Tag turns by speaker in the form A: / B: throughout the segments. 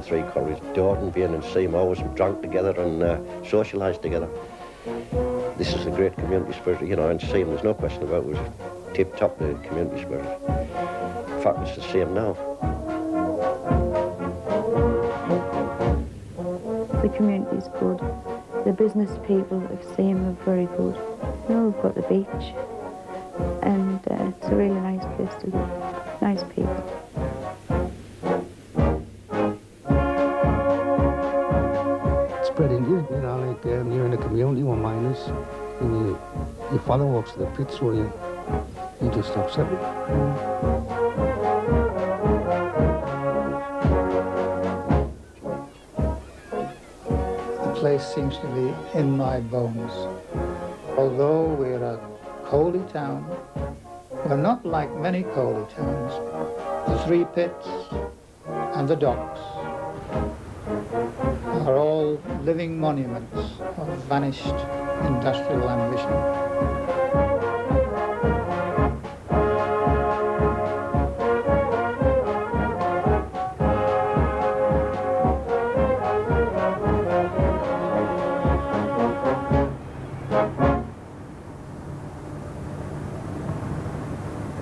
A: three collieries. Dawdon, Vane and Seaham always drank together and socialised together. This is a great community spirit, you know, and Seaham, there's no question about it, was tip-top, the community spirit. In fact, it's the same now.
B: The community is good. The business people of Seaham are very good. You know, we've got the beach, and it's a really nice place to live. Nice people.
C: Spreading you know, like you're in a community with miners, and your father walks to the pits, so you just upset it.
D: The place seems to be in my bones. Although we're a coaly town, we're not like many coaly towns. The three pits and the docks are all living monuments of vanished industrial ambition.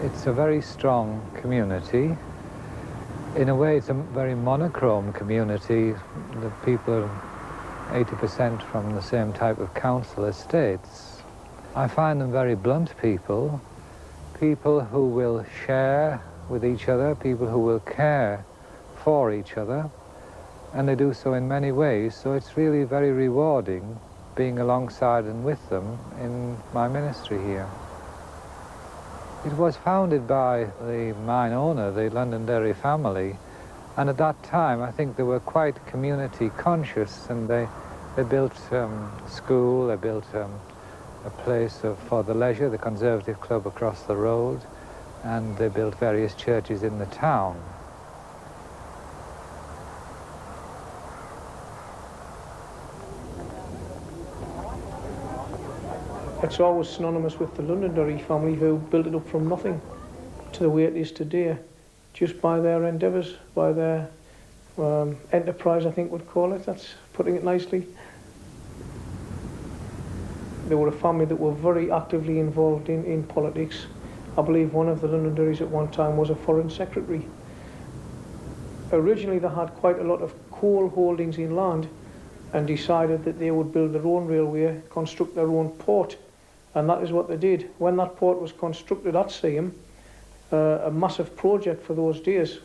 E: It's a very strong community. In a way, it's a very monochrome community. The people are 80% from the same type of council estates. I find them very blunt people, people who will share with each other, people who will care for each other, and they do so in many ways, so it's really very rewarding being alongside and with them in my ministry here. It was founded by the mine owner, the Londonderry family, and at that time I think they were quite community conscious, and they built school, they built a place for the leisure, the Conservative Club across the road, and they built various churches in the town.
F: It's always synonymous with the Londonderry family, who built it up from nothing to the way it is today, just by their endeavours, by their enterprise, I think we'd call it. That's putting it nicely. They were a family that were very actively involved in politics. I believe one of the Londonderrys at one time was a foreign secretary. Originally they had quite a lot of coal holdings in land, and decided that they would build their own railway, construct their own port. And that is what they did. When that port was constructed at Seaham, a massive project for those days,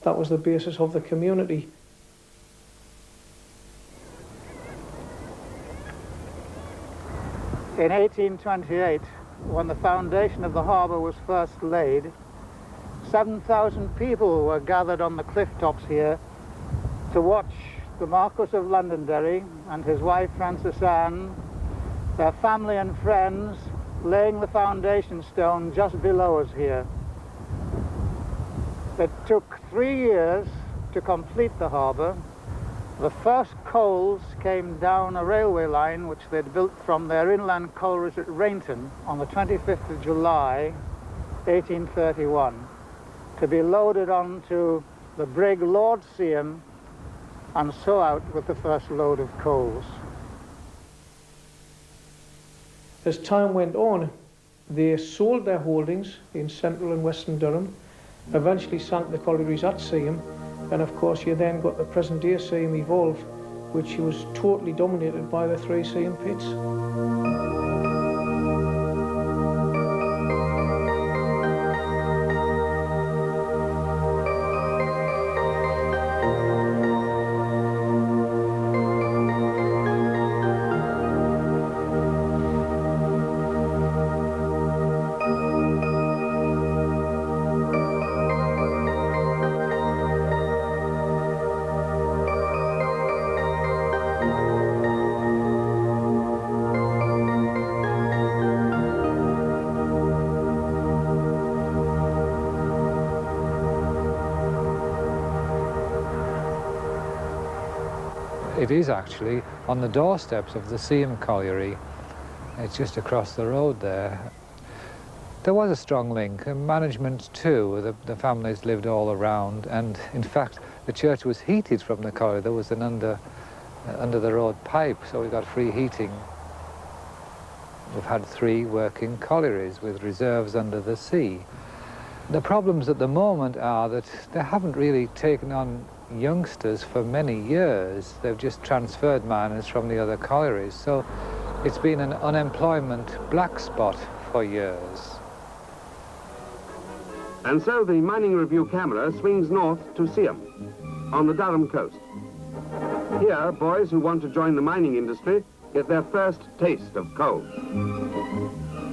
F: that was the basis of the community.
D: In 1828, when the foundation of the harbour was first laid, 7,000 people were gathered on the cliff tops here to watch the Marquess of Londonderry and his wife Frances Anne, their family and friends, laying the foundation stone just below us here. It took 3 years to complete the harbour. The first coals came down a railway line which they'd built from their inland collieries at Rainton on the 25th of July, 1831, to be loaded onto the brig Lord Seaham and so out with the first load of coals.
F: As time went on, they sold their holdings in central and western Durham, eventually sank the collieries at Seaham, and of course you then got the present day Seaham evolve, which was totally dominated by the three Seaham pits.
E: It is actually on the doorsteps of the Seaham colliery. It's just across the road there. There was a strong link, and management too. The families lived all around, and in fact The church was heated from the colliery. There was an under the road pipe, so we got free heating. We've had 3 working collieries with reserves under the sea. The problems at the moment are that they haven't really taken on youngsters for many years. They've just transferred miners from the other collieries, so it's been an unemployment black spot for years.
G: And so the Mining Review camera swings north to Seaham, on the Durham coast. Here, boys who want to join the mining industry get their first taste of coal.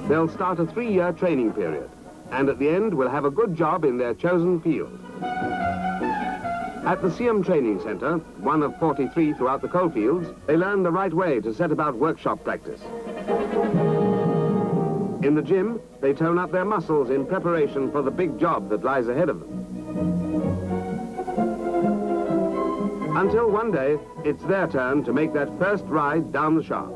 G: They'll start a 3-year training period, and at the end will have a good job in their chosen field. At the Seaham Training Centre, one of 43 throughout the coalfields, they learn the right way to set about workshop practice. In the gym, they tone up their muscles in preparation for the big job that lies ahead of them. Until one day, it's their turn to make that first ride down the shaft.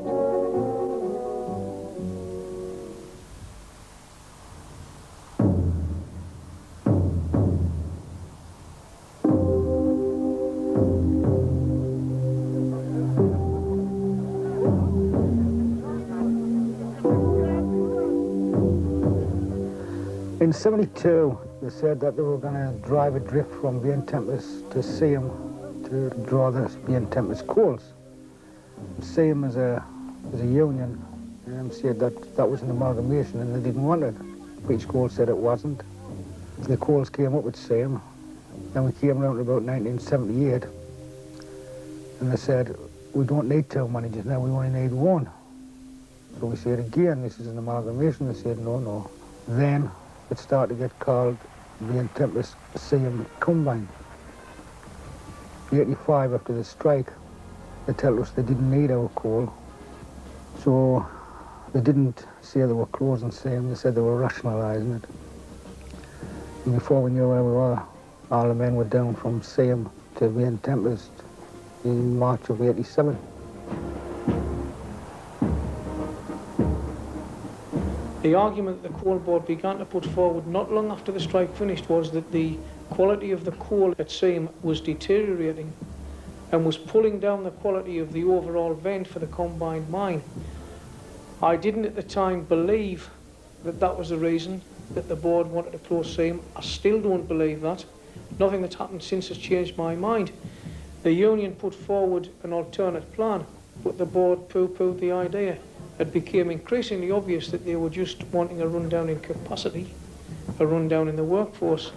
C: In '72, they said that they were going to drive a drift from Vane Tempest to Seaham to draw the Vane Tempest coals. Seaham as a union said that was an amalgamation and they didn't want it. British Coal said it wasn't. The coals came up with Seaham, and we came around to about 1978, and they said, we don't need 2 managers now, we only need 1. So we said again, this is an amalgamation. They said, no. Then it started to get called Vane Tempest Seaham Combine. 85, after the strike, they told us they didn't need our coal. So they didn't say they were closing Seaham, they said they were rationalising it. And before we knew where we were, all the men were down from Seaham to Vane Tempest in March of '87.
F: The argument that the Coal Board began to put forward not long after the strike finished was that the quality of the coal at Seaham was deteriorating and was pulling down the quality of the overall vent for the combined mine. I didn't at the time believe that that was the reason that the board wanted to close Seaham. I still don't believe that. Nothing that's happened since has changed my mind. The union put forward an alternate plan, but the board poo-pooed the idea. It became increasingly obvious that they were just wanting a rundown in capacity, a rundown in the workforce.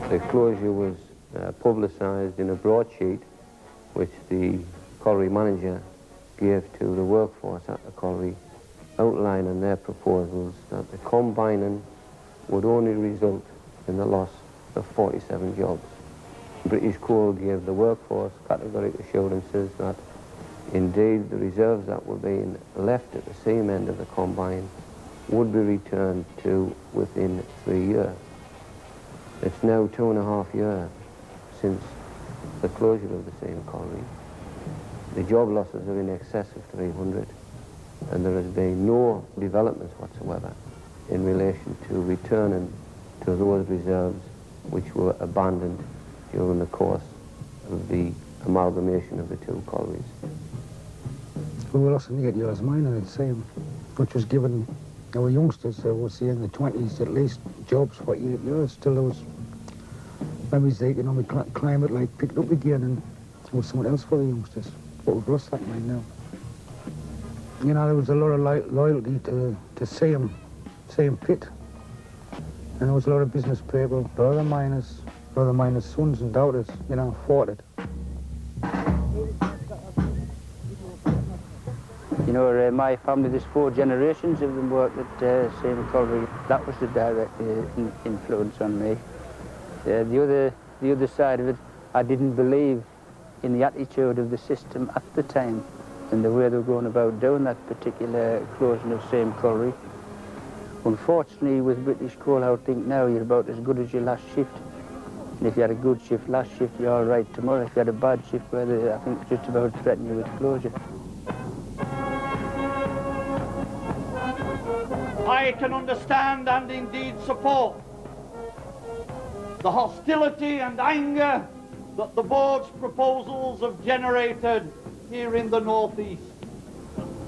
H: The closure was publicised in a broadsheet which the colliery manager gave to the workforce at the colliery, outlining their proposals that the combining would only result in the loss of 47 jobs. British Coal gave the workforce categorical assurances that indeed the reserves that were being left at the same end of the combine would be returned to within 3 years. It's now 2.5 years since the closure of the same colliery. The job losses are in excess of 300, and there has been no developments whatsoever in relation to returning to those reserves which were abandoned during the course of the amalgamation of the 2 collieries.
C: We were lost in 8 years mining at Seaham, which was given our youngsters, I would say in the 20s, at least jobs for 8 years. Still there was, maybe the economic climate like picked up again and there was someone else for the youngsters. But we've lost that mine now. You know, there was a lot of loyalty to Seaham pit. And there was a lot of business people, a lot of miners' sons and daughters, you know, fought it.
I: You know, my family, there's 4 generations of them worked at Seaham Colliery. That was the direct influence on me. The other side of it, I didn't believe in the attitude of the system at the time and the way they were going about doing that particular closing of Seaham Colliery. Unfortunately, with British Coal, I would think now you're about as good as your last shift. And if you had a good shift last shift, you're all right tomorrow. If you had a bad shift, I think just about threaten you with closure.
J: I can understand and indeed support the hostility and anger that the board's proposals have generated here in the northeast.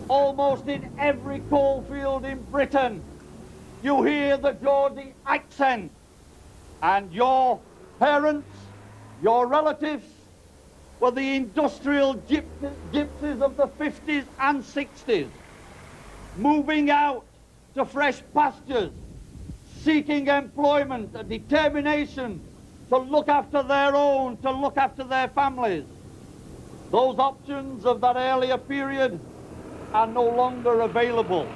J: Almost in every coalfield in Britain, you hear the Geordie accent, and your parents, your relatives, were the industrial gypsies of the 50s and 60s, moving out to fresh pastures, seeking employment, a determination to look after their own, to look after their families. Those options of that earlier period are no longer available.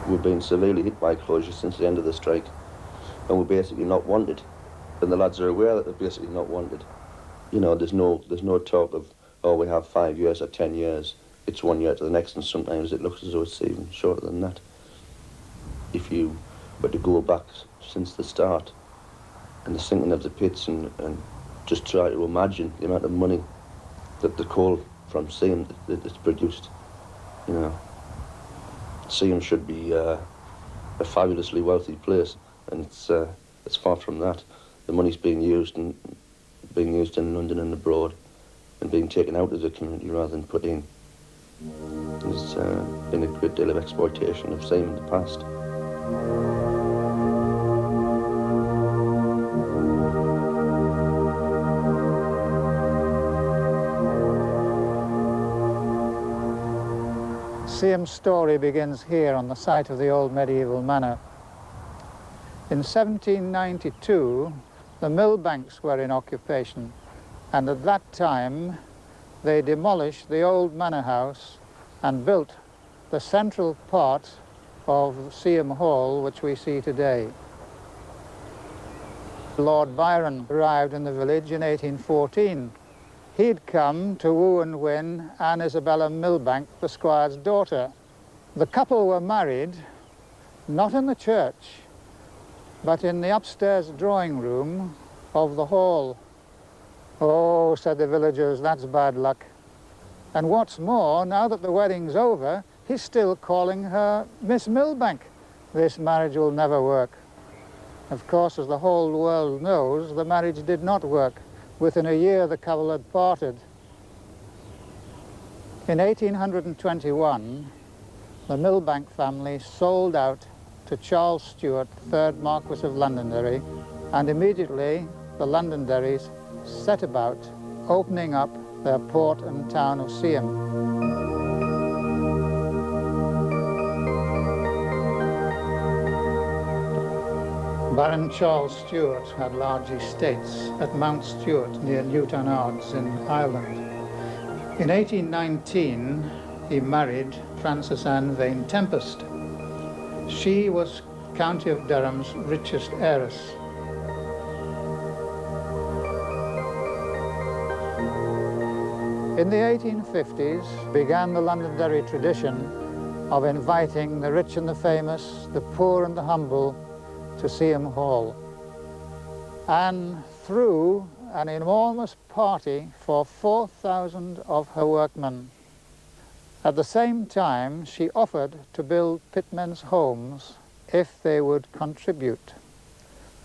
A: We've been severely hit by closure since the end of the strike, and we're basically not wanted. And the lads are aware that they're basically not wanted. You know, there's no talk of, oh, we have 5 years or 10 years. It's 1 year to the next, and sometimes it looks as though it's even shorter than that. If you were to go back since the start and the sinking of the pits and just try to imagine the amount of money that the coal from Seaham that it's produced, you know, Seaham should be a fabulously wealthy place, and it's far from that. The money's being used in London and abroad, and being taken out of the community rather than put in. There's been a great deal of exploitation of Seaham in the past.
D: Seaham's story begins here on the site of the old medieval manor. In 1792, the mill banks were in occupation, and at that time they demolished the old manor house and built the central part of Seaham Hall, which we see today. Lord Byron arrived in the village in 1814. He'd come to woo and win Anne Isabella Millbank, the squire's daughter. The couple were married, not in the church, but in the upstairs drawing room of the hall. Oh, said the villagers, that's bad luck. And what's more, now that the wedding's over, he's still calling her Miss Millbank. This marriage will never work. Of course, as the whole world knows, the marriage did not work. Within a year, the couple had parted. In 1821, the Millbank family sold out to Charles Stuart, 3rd Marquess of Londonderry, and immediately the Londonderrys set about opening up their port and town of Seaham. Baron Charles Stuart had large estates at Mount Stuart near Newton Ards in Ireland. In 1819, he married Frances Anne Vane Tempest. She was County of Durham's richest heiress. In the 1850s began the Londonderry tradition of inviting the rich and the famous, the poor and the humble, to Seaham Hall. Anne threw an enormous party for 4,000 of her workmen. At the same time, she offered to build pitmen's homes if they would contribute.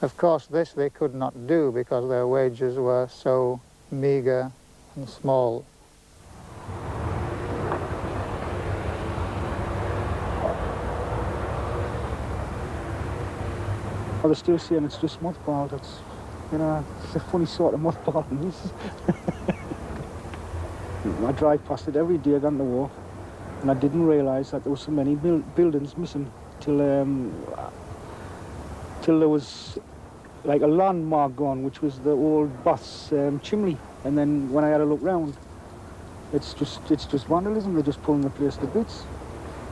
D: Of course, this they could not do because their wages were so meagre and small.
C: They're still saying it's just mothballed. It's, you know, it's a funny sort of mothballing. I drive past it every day on the wharf, and I didn't realise that there were so many buildings missing till there was like a landmark gone, which was the old bus chimney. And then when I had a look round, it's just vandalism. They're just pulling the place to bits.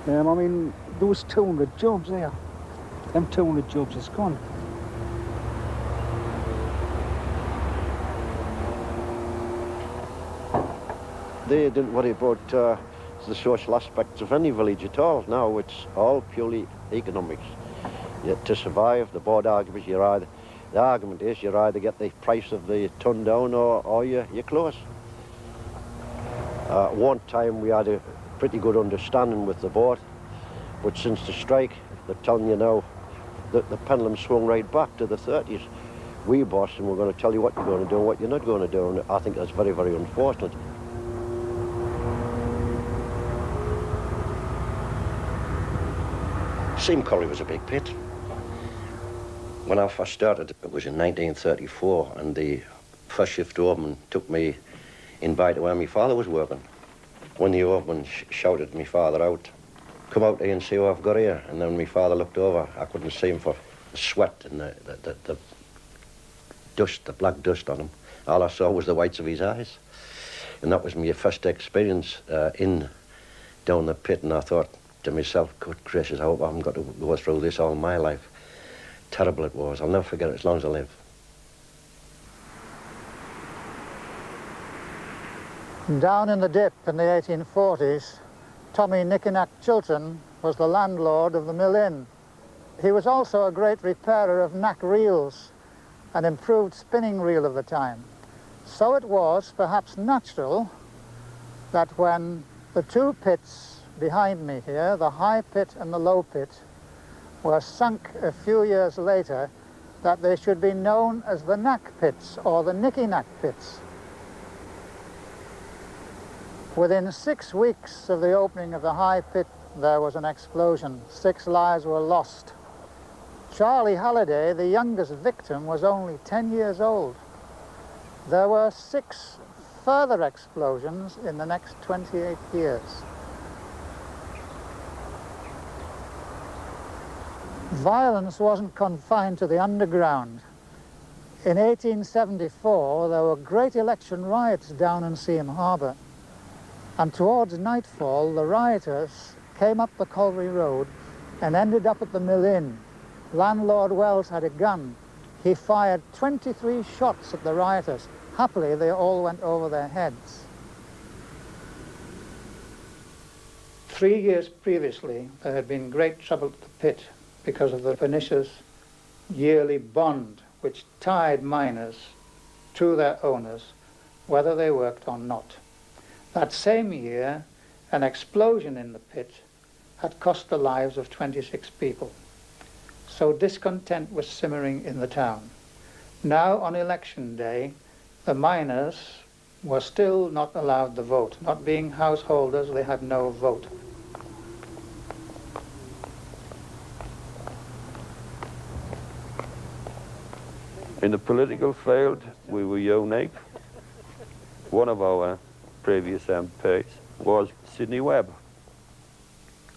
C: I mean, there was 200 jobs there. Them 200 jobs is gone.
A: They didn't worry about the social aspects of any village at all. Now it's all purely economics. To survive, the board argument, the argument is you either get the price of the ton down or you close. One time we had a pretty good understanding with the board, but since the strike, they're telling you now that the pendulum swung right back to the 30s. We boss and we're going to tell you what you're going to do and what you're not going to do, and I think that's very, very unfortunate. Seaham Colliery was a big pit. When I first started, it was in 1934, and the first shift overman took me in by to where my father was working. When the overman shouted my father out, "Come out here and see what I've got here," and then my father looked over, I couldn't see him for the sweat and the dust, the black dust on him. All I saw was the whites of his eyes. And that was my first experience down the pit, and I thought to myself, good gracious, I hope I haven't got to go through this all my life. Terrible it was. I'll never forget it as long as I live.
D: Down in the dip in the 1840s, Tommy Nickenack Chilton was the landlord of the Mill Inn. He was also a great repairer of knack reels, an improved spinning reel of the time. So it was perhaps natural that when the two pits behind me here, the high pit and the low pit, were sunk a few years later, that they should be known as the knack pits or the nicky-knack pits. Within 6 weeks of the opening of the high pit, there was an explosion. 6 lives were lost. Charlie Halliday, the youngest victim, was only 10 years old. There were 6 further explosions in the next 28 years. Violence wasn't confined to the underground. In 1874, there were great election riots down in Seaham Harbour. And towards nightfall, the rioters came up the Colliery Road and ended up at the Mill Inn. Landlord Wells had a gun. He fired 23 shots at the rioters. Happily, they all went over their heads. 3 years previously, there had been great trouble at the pit because of the pernicious yearly bond which tied miners to their owners, whether they worked or not. That same year, an explosion in the pit had cost the lives of 26 people. So discontent was simmering in the town. Now, on election day, the miners were still not allowed the vote. Not being householders, they had no vote.
K: In the political field, we were unique. One of our previous MPs was Sidney Webb,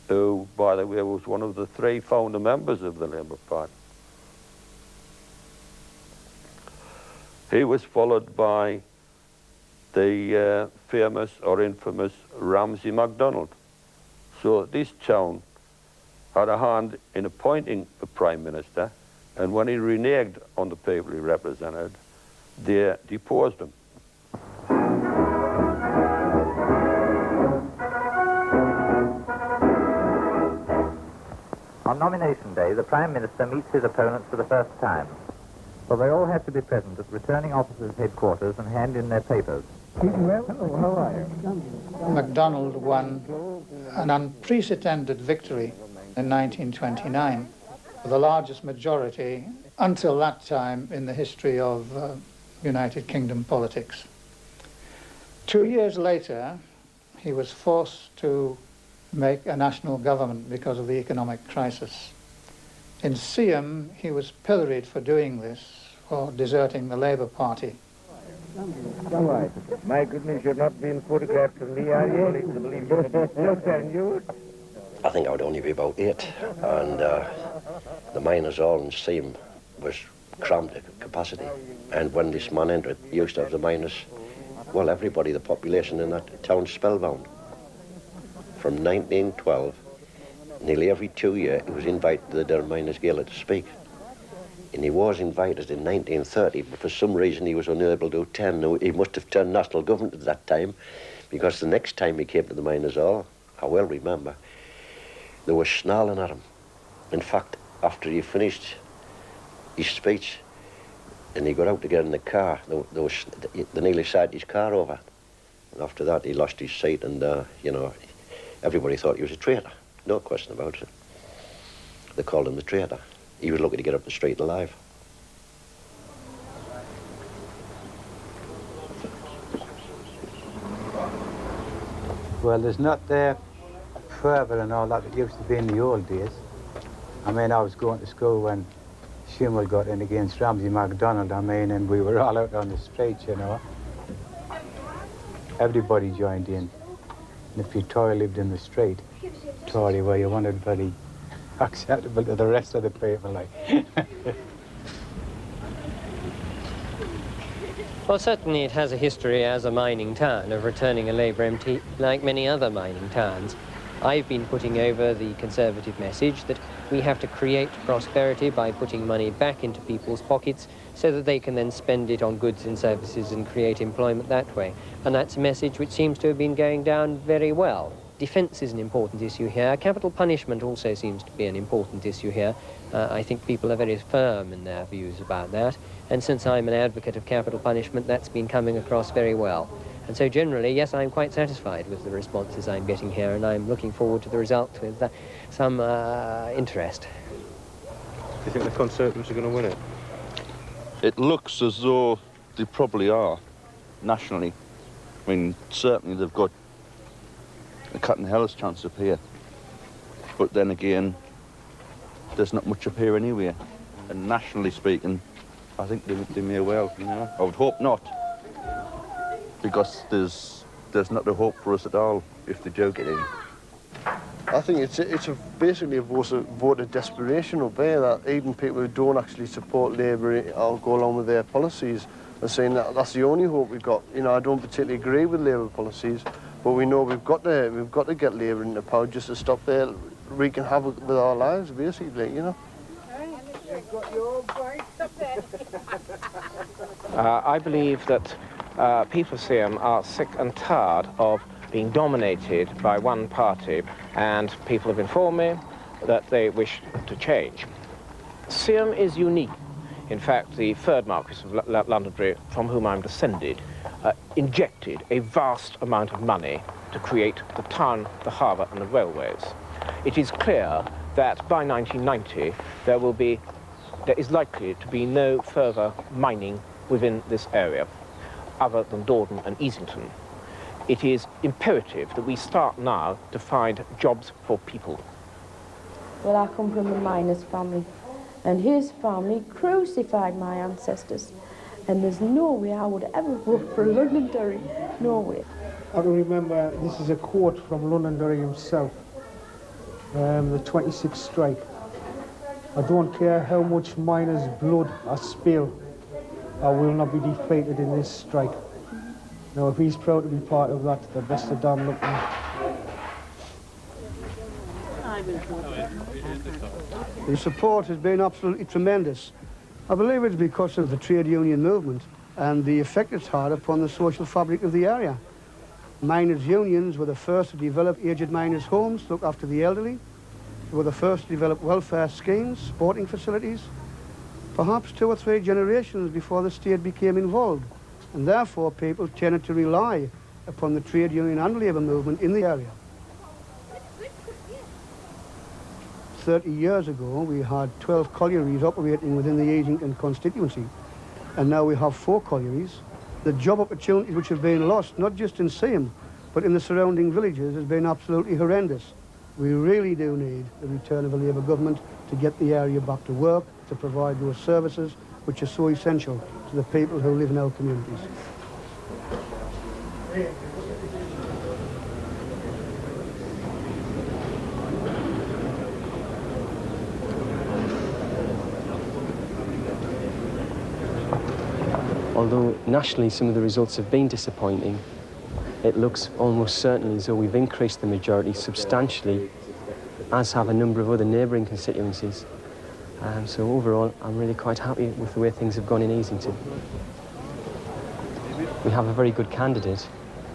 K: who, by the way, was one of the 3 founder members of the Labour Party. He was followed by the famous or infamous Ramsay MacDonald. So this town had a hand in appointing a Prime Minister, and when he reneged on the people he represented, they deposed him.
L: On nomination day, the Prime Minister meets his opponents for the first time. So they all have to be present at returning officers' headquarters and hand in their papers.
C: Well, how are you?
D: MacDonald won an unprecedented victory in 1929, the largest majority until that time in the history of United Kingdom politics. 2 years later, he was forced to make a national government because of the economic crisis. In Seaham, he was pilloried for doing this, for deserting the Labour Party.
M: Why? My goodness, you're not being photographed from me, are you?
A: I think I would only be about 8, and the miners' hall in Seaham was crammed to capacity. And when this man entered, he used to have the miners, well, everybody, the population in that town spellbound. From 1912, nearly every 2 years, he was invited to the Durham Miners' Gala to speak. And he was invited in 1930, but for some reason he was unable to attend. He must have turned national government at that time, because the next time he came to the Miners' Hall, I well remember, they were snarling at him. In fact, after he finished his speech and he got out to get in the car, they nearly side his car over. And after that, he lost his seat, and, you know, everybody thought he was a traitor. No question about it. They called him the traitor. He was lucky to get up the street alive.
N: Well, there's not the fervour and all that used to be in the old days. I mean, I was going to school when Schimmel got in against Ramsay MacDonald, I mean, and we were all out on the streets, you know. Everybody joined in. And if your Tory lived in the street, Tory, well, you wanted very acceptable to the rest of the people, like.
O: Well, certainly it has a history as a mining town of returning a labour empty like many other mining towns. I've been putting over the Conservative message that we have to create prosperity by putting money back into people's pockets so that they can then spend it on goods and services and create employment that way. And that's a message which seems to have been going down very well. Defence is an important issue here. Capital punishment also seems to be an important issue here. I think people are very firm in their views about that. And since I'm an advocate of capital punishment, that's been coming across very well. And so generally, yes, I'm quite satisfied with the responses I'm getting here, and I'm looking forward to the results with some interest.
P: Do you think the Conservatives are going to win it?
K: It looks as though they probably are, nationally. I mean, certainly they've got a cat and hell's chance up here. But then again, there's not much up here anyway. And nationally speaking, I think they may well, you know. I would hope not, because there's not a hope for us at all if they do get in.
Q: I think it's basically a vote of desperation up there, that even people who don't actually support Labour or go along with their policies are saying that that's the only hope we've got. You know, I don't particularly agree with Labour policies, but we know we've got to get Labour into power just to stop their wreaking havoc with our lives, basically, you know.
M: I believe that people of Seaham are sick and tired of being dominated by one party, and people have informed me that they wish to change. Seaham is unique. In fact, the third Marquis of Londonderry, from whom I'm descended, injected a vast amount of money to create the town, the harbour and the railways. It is clear that by 1990 there is likely to be no further mining within this area, other than Dawdon and Easington. It is imperative that we start now to find jobs for people.
B: Well, I come from a miner's family, and his family crucified my ancestors, and there's no way I would ever vote for Londonderry, no way.
C: I can remember, this is a quote from Londonderry himself, the 26th strike. I don't care how much miners' blood I spill, I will not be defeated in this strike. Now, if he's proud to be part of that, the best of damn luck.
Q: The support has been absolutely tremendous. I believe it's because of the trade union movement and the effect it's had upon the social fabric of the area. Miners' unions were the first to develop aged miners' homes to look after the elderly. They were the first to develop welfare schemes, sporting facilities, perhaps 2 or 3 generations before the state became involved. And therefore people tended to rely upon the trade union and labour movement in the area. 30 years ago we had 12 collieries operating within the Easington constituency, and now we have 4 collieries. The job opportunities which have been lost, not just in Seaham, but in the surrounding villages, has been absolutely horrendous. We really do need the return of a Labour government to get the area back to work, to provide those services which are so essential to the people who live in our communities.
R: Although nationally some of the results have been disappointing, it looks almost certainly as though we've increased the majority substantially, as have a number of other neighbouring constituencies. So overall, I'm really quite happy with the way things have gone in Easington. We have a very good candidate.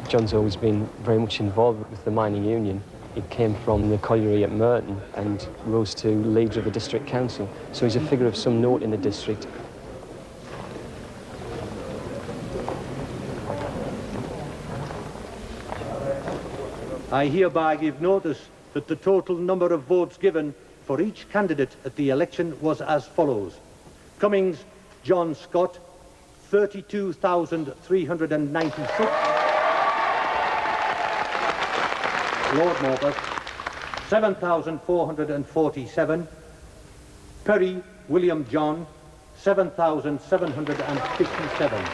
R: John's always been very much involved with the mining union. He came from the colliery at Merton and rose to leader of the district council. So he's a figure of some note in the district.
S: I hereby give notice that the total number of votes given for each candidate at the election was as follows. Cummings, John Scott, 32,396. Lord Morpeth, 7,447. Perry, William John, 7,757.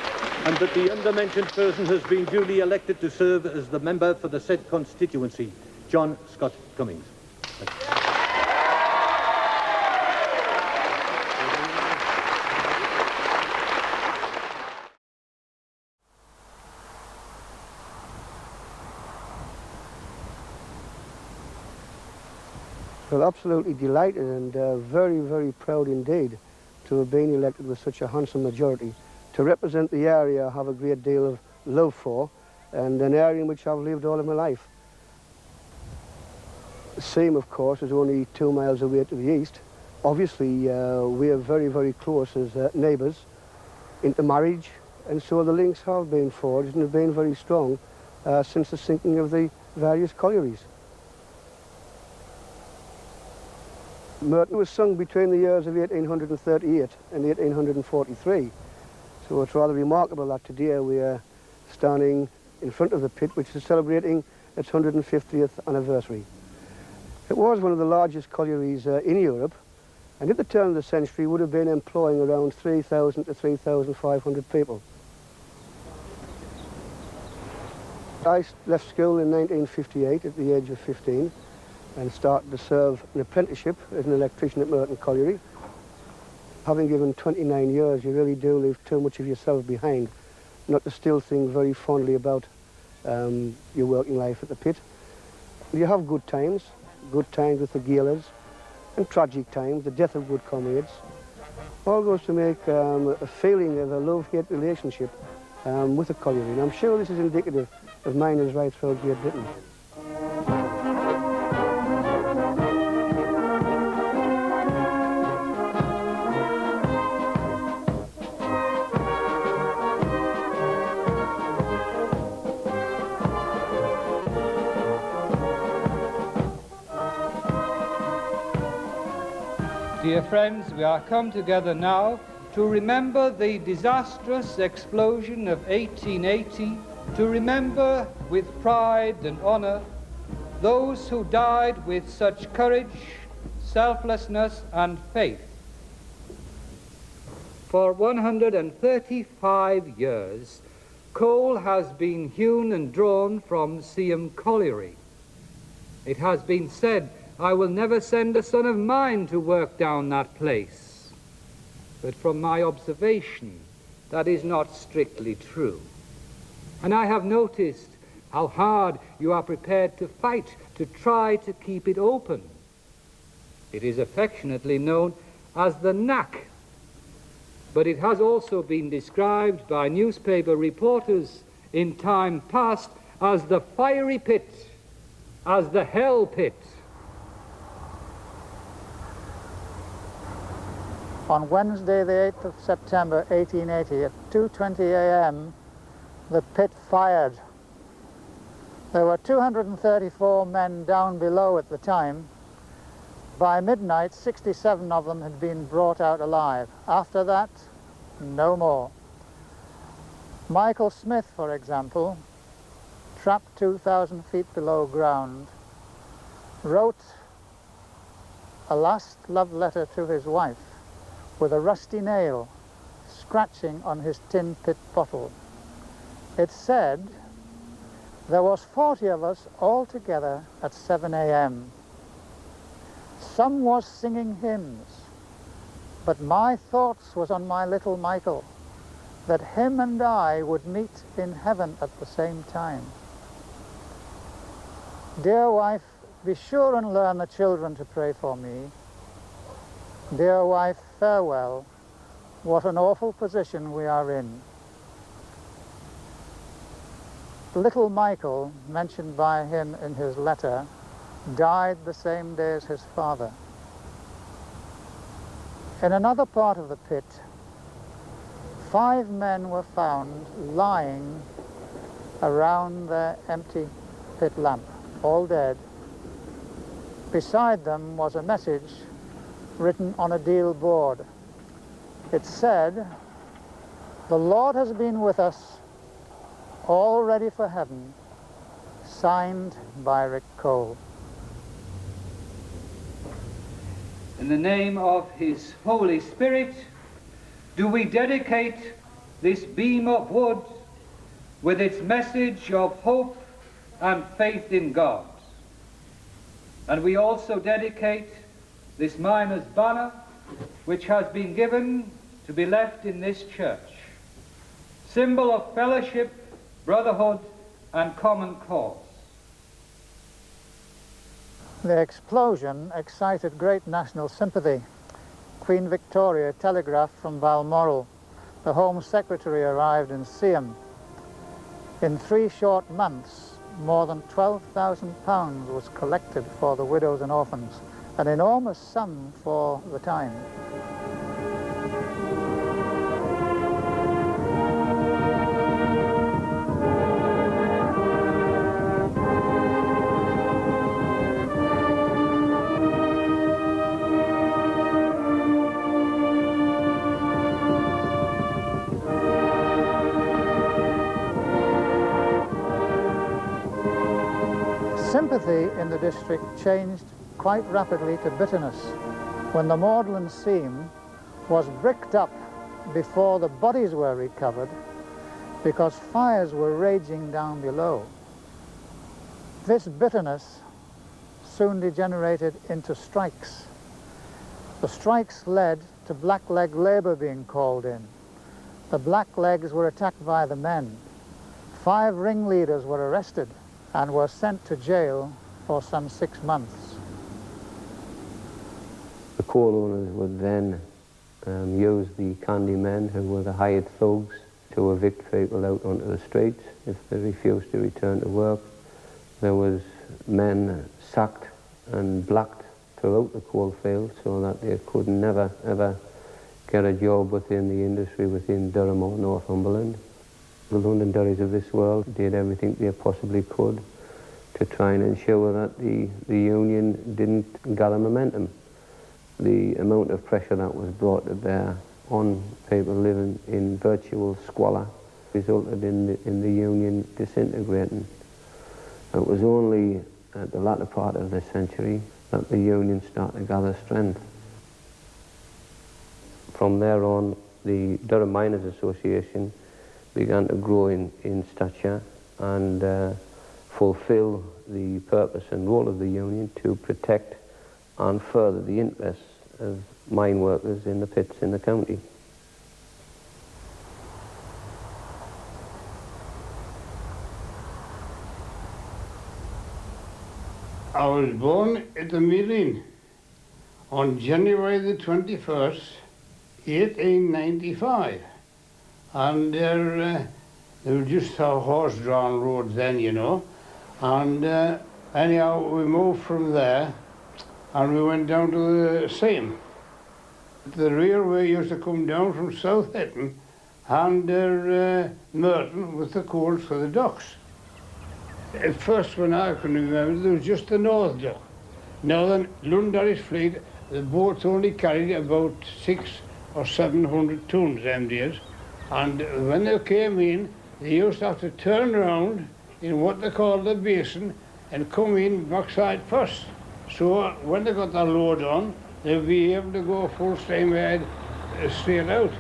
S: And that the undermentioned person has been duly elected to serve as the member for the said constituency, John Scott Cummings.
Q: Well, absolutely delighted and very, very proud indeed to have been elected with such a handsome majority. To represent the area I have a great deal of love for, and an area in which I've lived all of my life. Seaham, of course, is only 2 miles away to the east. Obviously, we are very, very close as neighbours into marriage, and so the links have been forged and have been very strong since the sinking of the various collieries. Merton was sung between the years of 1838 and 1843. So it's rather remarkable that today we are standing in front of the pit, which is celebrating its 150th anniversary. It was one of the largest collieries in Europe, and at the turn of the century would have been employing around 3,000 to 3,500 people. I left school in 1958 at the age of 15 and started to serve an apprenticeship as an electrician at Merton Colliery. Having given 29 years, you really do leave too much of yourself behind, not to still think very fondly about your working life at the pit. You have good times with the gaolers, and tragic times, the death of good comrades. All goes to make a feeling of a love-hate relationship with the colliery. And I'm sure this is indicative of miners right throughout Great Britain.
T: Dear friends, we are come together now to remember the disastrous explosion of 1880, to remember with pride and honor those who died with such courage, selflessness, and faith. For 135 years, coal has been hewn and drawn from Seaham Colliery. It has been said, I will never send a son of mine to work down that place. But from my observation, that is not strictly true. And I have noticed how hard you are prepared to fight to try to keep it open. It is affectionately known as the knack, but it has also been described by newspaper reporters in time past as the fiery pit, as the hell pit.
D: On Wednesday, the 8th of September, 1880, at 2:20 a.m., the pit fired. There were 234 men down below at the time. By midnight, 67 of them had been brought out alive. After that, no more. Michael Smith, for example, trapped 2,000 feet below ground, wrote a last love letter to his wife with a rusty nail scratching on his tin pit bottle. It said, there was 40 of us all together at 7 a.m. Some was singing hymns, but my thoughts was on my little Michael, that him and I would meet in heaven at the same time. Dear wife, be sure and learn the children to pray for me. Dear wife, farewell. What an awful position we are in. Little Michael, mentioned by him in his letter, died the same day as his father. In another part of the pit, 5 men were found lying around their empty pit lamp. all dead. Beside them was a message written on a deal board. It said, "The Lord has been with us, all ready for heaven," signed by Rick Cole.
T: In the name of His Holy Spirit, do we dedicate this beam of wood with its message of hope and faith in God. And we also dedicate this miner's banner, which has been given to be left in this church, symbol of fellowship, brotherhood, and common cause.
D: The explosion excited great national sympathy. Queen Victoria telegraphed from Balmoral. The Home Secretary arrived in Seaham. In 3 short months, more than £12,000 was collected for the widows and orphans, an enormous sum for the time. Sympathy in the district changed quite rapidly to bitterness when the Magdalen seam was bricked up before the bodies were recovered because fires were raging down below. This bitterness soon degenerated into strikes. The strikes led to blackleg labour being called in. The blacklegs were attacked by the men. 5 ringleaders were arrested and were sent to jail for some 6 months.
H: The coal owners would then use the candy men, who were the hired thugs, to evict people out onto the streets if they refused to return to work. There was men sacked and blacked throughout the coal field so that they could never ever get a job within the industry within Durham or Northumberland. The Londonderrys of this world did everything they possibly could to try and ensure that the union didn't gather momentum. The amount of pressure that was brought to bear on people living in virtual squalor resulted in the union disintegrating. It was only at the latter part of the century that the union started to gather strength. From there on, the Durham Miners Association began to grow in stature and fulfill the purpose and role of the union to protect and further the interests of mine workers in the pits in the county.
U: I was born at the Meeting on January the 21st, 1895. And there were just horse-drawn roads then, you know. And anyhow, we moved from there and we went down to the Seaham. The railway used to come down from South Hetton and Merton with the coals for the docks. At first, when I can remember, there was just the North Dock. Now then, Londonderry's fleet, the boats only carried about 600 or 700 tons them days. And when they came in, they used to have to turn around in what they called the basin and come in backside first. So when they got their load on, they'd be able to go full steam ahead straight out.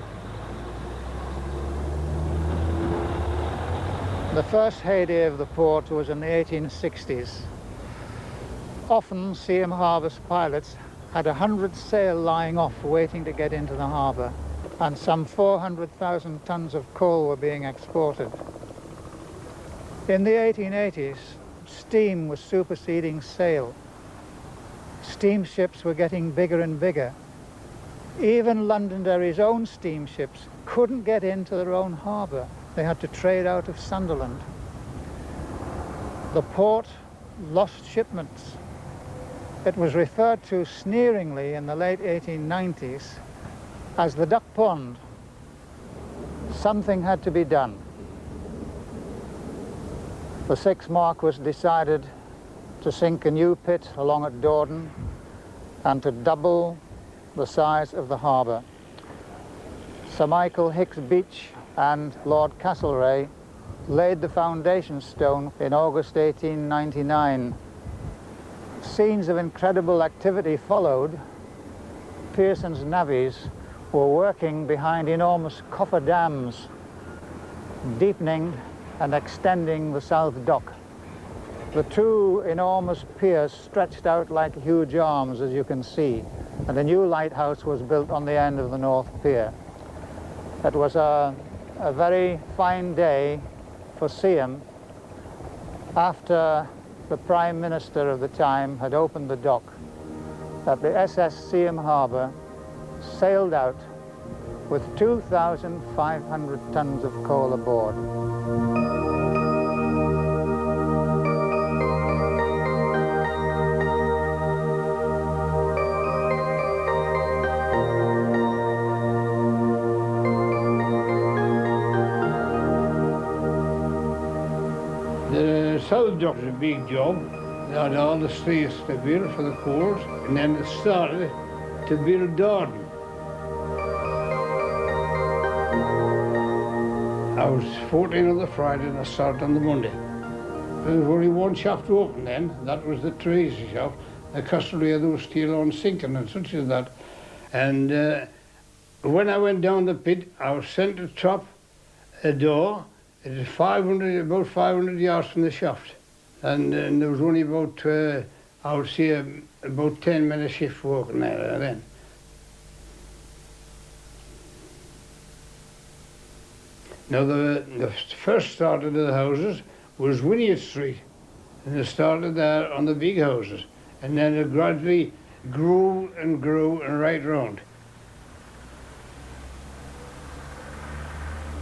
D: The first heyday of the port was in the 1860s. Often Seaham Harbour's pilots had 100 sail lying off waiting to get into the harbour, and some 400,000 tons of coal were being exported. In the 1880s, steam was superseding sail. Steamships were getting bigger and bigger. Even Londonderry's own steamships couldn't get into their own harbour. They had to trade out of Sunderland. The port lost shipments. It was referred to sneeringly in the late 1890s as the duck pond. Something had to be done. The 6 mark was decided to sink a new pit along at Dawdon and to double the size of the harbour. Sir Michael Hicks Beach and Lord Castlereagh laid the foundation stone in August 1899. Scenes of incredible activity followed. Pearson's navvies were working behind enormous coffer dams, deepening and extending the south dock. The two enormous piers stretched out like huge arms, as you can see, and a new lighthouse was built on the end of the north pier. It was a very fine day for Seaham after the Prime Minister of the time had opened the dock, that the SS Seaham Harbour sailed out with 2,500 tons of coal aboard.
U: The south dock was a big job. They had all the streets to build for the coals, and then it started to build Dawdon. I was 14 on the Friday and I started on the Monday. There was only one shop to open then, that was the Tracy shop. The custody there was still on sinking and such as that. And when I went down the pit, I was sent to top a door. It was about 500 yards from the shaft. And there was only about, I would say, about 10 men a shift working there then. Now, the first start of the houses was Wynyard Street, and it started there on the big houses, and then it gradually grew and right round.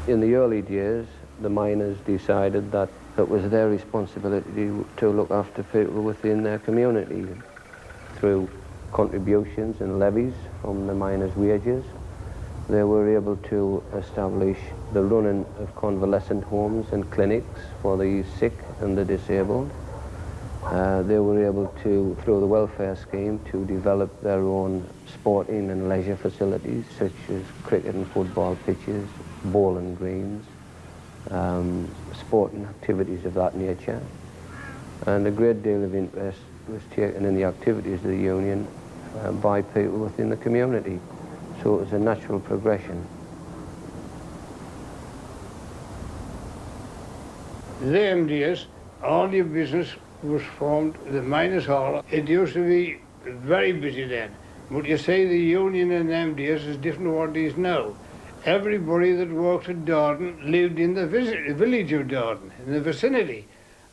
H: In the early days, the miners decided that it was their responsibility to look after people within their community through contributions and levies from the miners' wages. They were able to establish the running of convalescent homes and clinics for the sick and the disabled. They were able to, through the welfare scheme, to develop their own sporting and leisure facilities, such as cricket and football pitches, bowling greens, sporting activities of that nature. And a great deal of interest was taken in the activities of the union by people within the community. So it was a natural progression.
U: Them days, all the business was formed, the miners' hall. It used to be very busy then. But you say the union in them days is different to what it is now. Everybody that worked at Dawdon lived in the village of Dawdon, in the vicinity.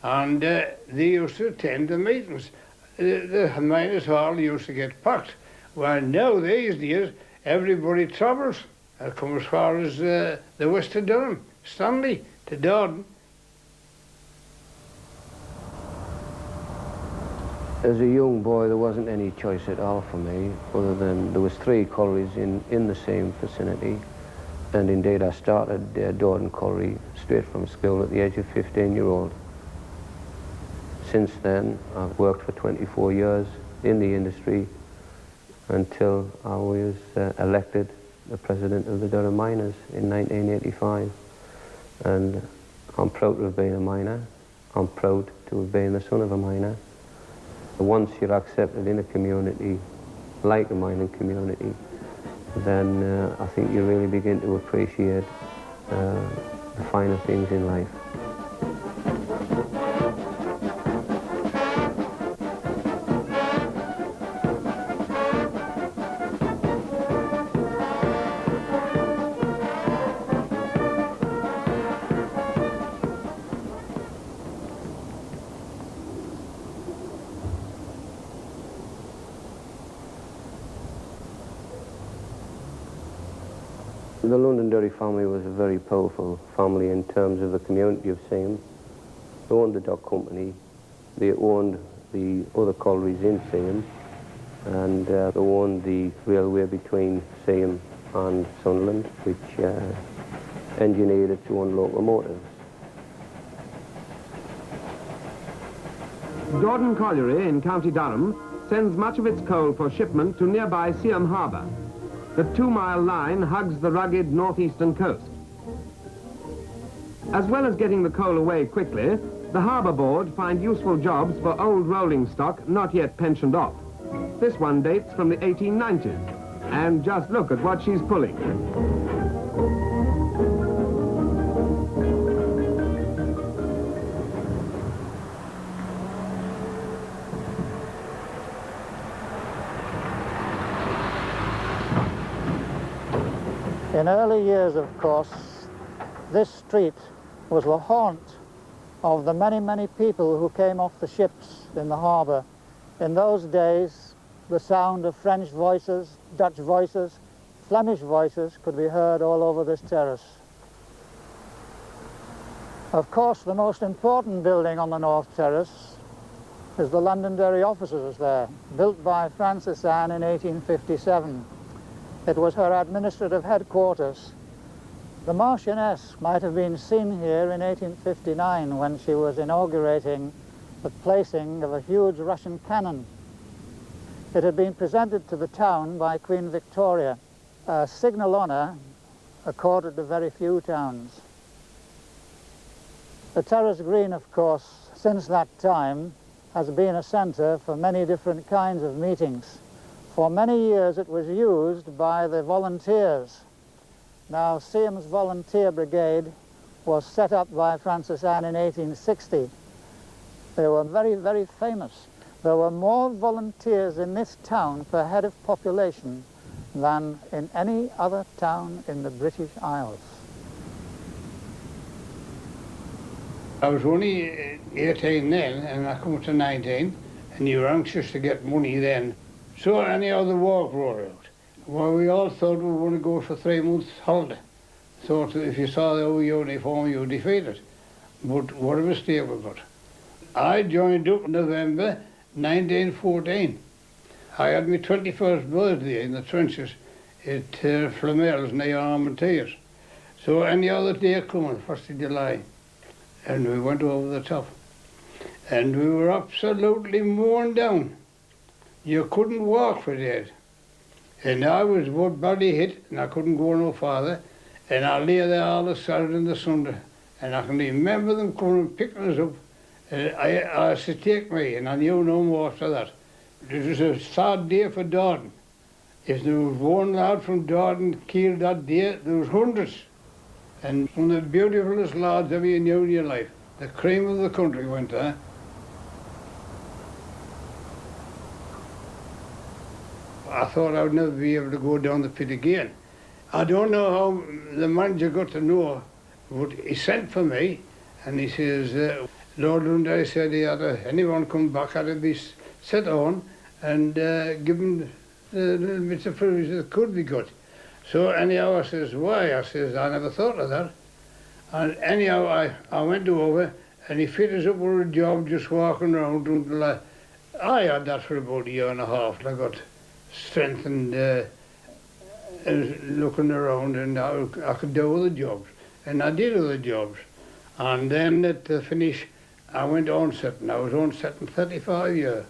U: And they used to attend the meetings. The miners' hall used to get packed. Well, nowadays, everybody travels. They come as far as the west of Durham, Stanley, to Dawdon.
H: As a young boy, there wasn't any choice at all for me, other than there was 3 collieries in the same vicinity. And indeed, I started Dawdon Colliery straight from school at the age of 15-year-old. Since then, I've worked for 24 years in the industry until I was elected the president of the Durham Miners in 1985. And I'm proud to have been a miner. I'm proud to have been the son of a miner. Once you're accepted in a community, like the mining community, then I think you really begin to appreciate the finer things in life. The Londonderry family was a very powerful family in terms of the community of Seaham. They owned the dock company, they owned the other collieries in Seaham, and they owned the railway between Seaham and Sunderland, which engineered its own locomotives.
G: Dawdon Colliery in County Durham sends much of its coal for shipment to nearby Seaham harbour. The 2-mile line hugs the rugged northeastern coast. As well as getting the coal away quickly, the Harbour Board find useful jobs for old rolling stock not yet pensioned off. This one dates from the 1890s, and just look at what she's pulling.
D: In early years, of course, this street was the haunt of the many, many people who came off the ships in the harbour. In those days, the sound of French voices, Dutch voices, Flemish voices could be heard all over this terrace. Of course, the most important building on the North Terrace is the Londonderry offices there, built by Frances Anne in 1857. It was her administrative headquarters. The Marchioness might have been seen here in 1859 when she was inaugurating the placing of a huge Russian cannon. It had been presented to the town by Queen Victoria, a signal honour accorded to very few towns. The Terrace Green, of course, since that time, has been a centre for many different kinds of meetings. For many years it was used by the volunteers. Now, Seaham's Volunteer Brigade was set up by Frances Anne in 1860. They were very, very famous. There were more volunteers in this town per head of population than in any other town in the British Isles.
U: I was only 18 then, and I come to 19, and you were anxious to get money then. So anyhow, the war broke out. Well, we all thought we were going to go for 3 months holiday. Thought that if you saw the uniform, you were defeated. But what a mistake we got. I joined up in November 1914. I had my 21st birthday in the trenches at Flamels near Armentières. So any other day coming, 1st of July, and we went over the top. And we were absolutely worn down. You couldn't walk for days. And I was badly hit, and I couldn't go no farther. And I lay there all the Saturday and the Sunday. And I can remember them coming and picking us up. I used to take me, and I knew no more after that. It was a sad day for Dawdon. If there was one lad from Dawdon killed that day, there was hundreds. And one of the beautifulest lads ever you knew in your life. The cream of the country went there. I thought I would never be able to go down the pit again. I don't know how the manager got to know, but he sent for me, and he says, Lord Lundy said he had anyone come back had to be set on and given the little bits of privilege that could be got. So anyhow, I says, why? I says, I never thought of that. And anyhow, I went over, and he fit us up with a job just walking around until I had that for about 1.5 years, and I got strength and looking around, and I could do other jobs. And I did other jobs. And then at the finish, I went on setting. I was on setting 35 years.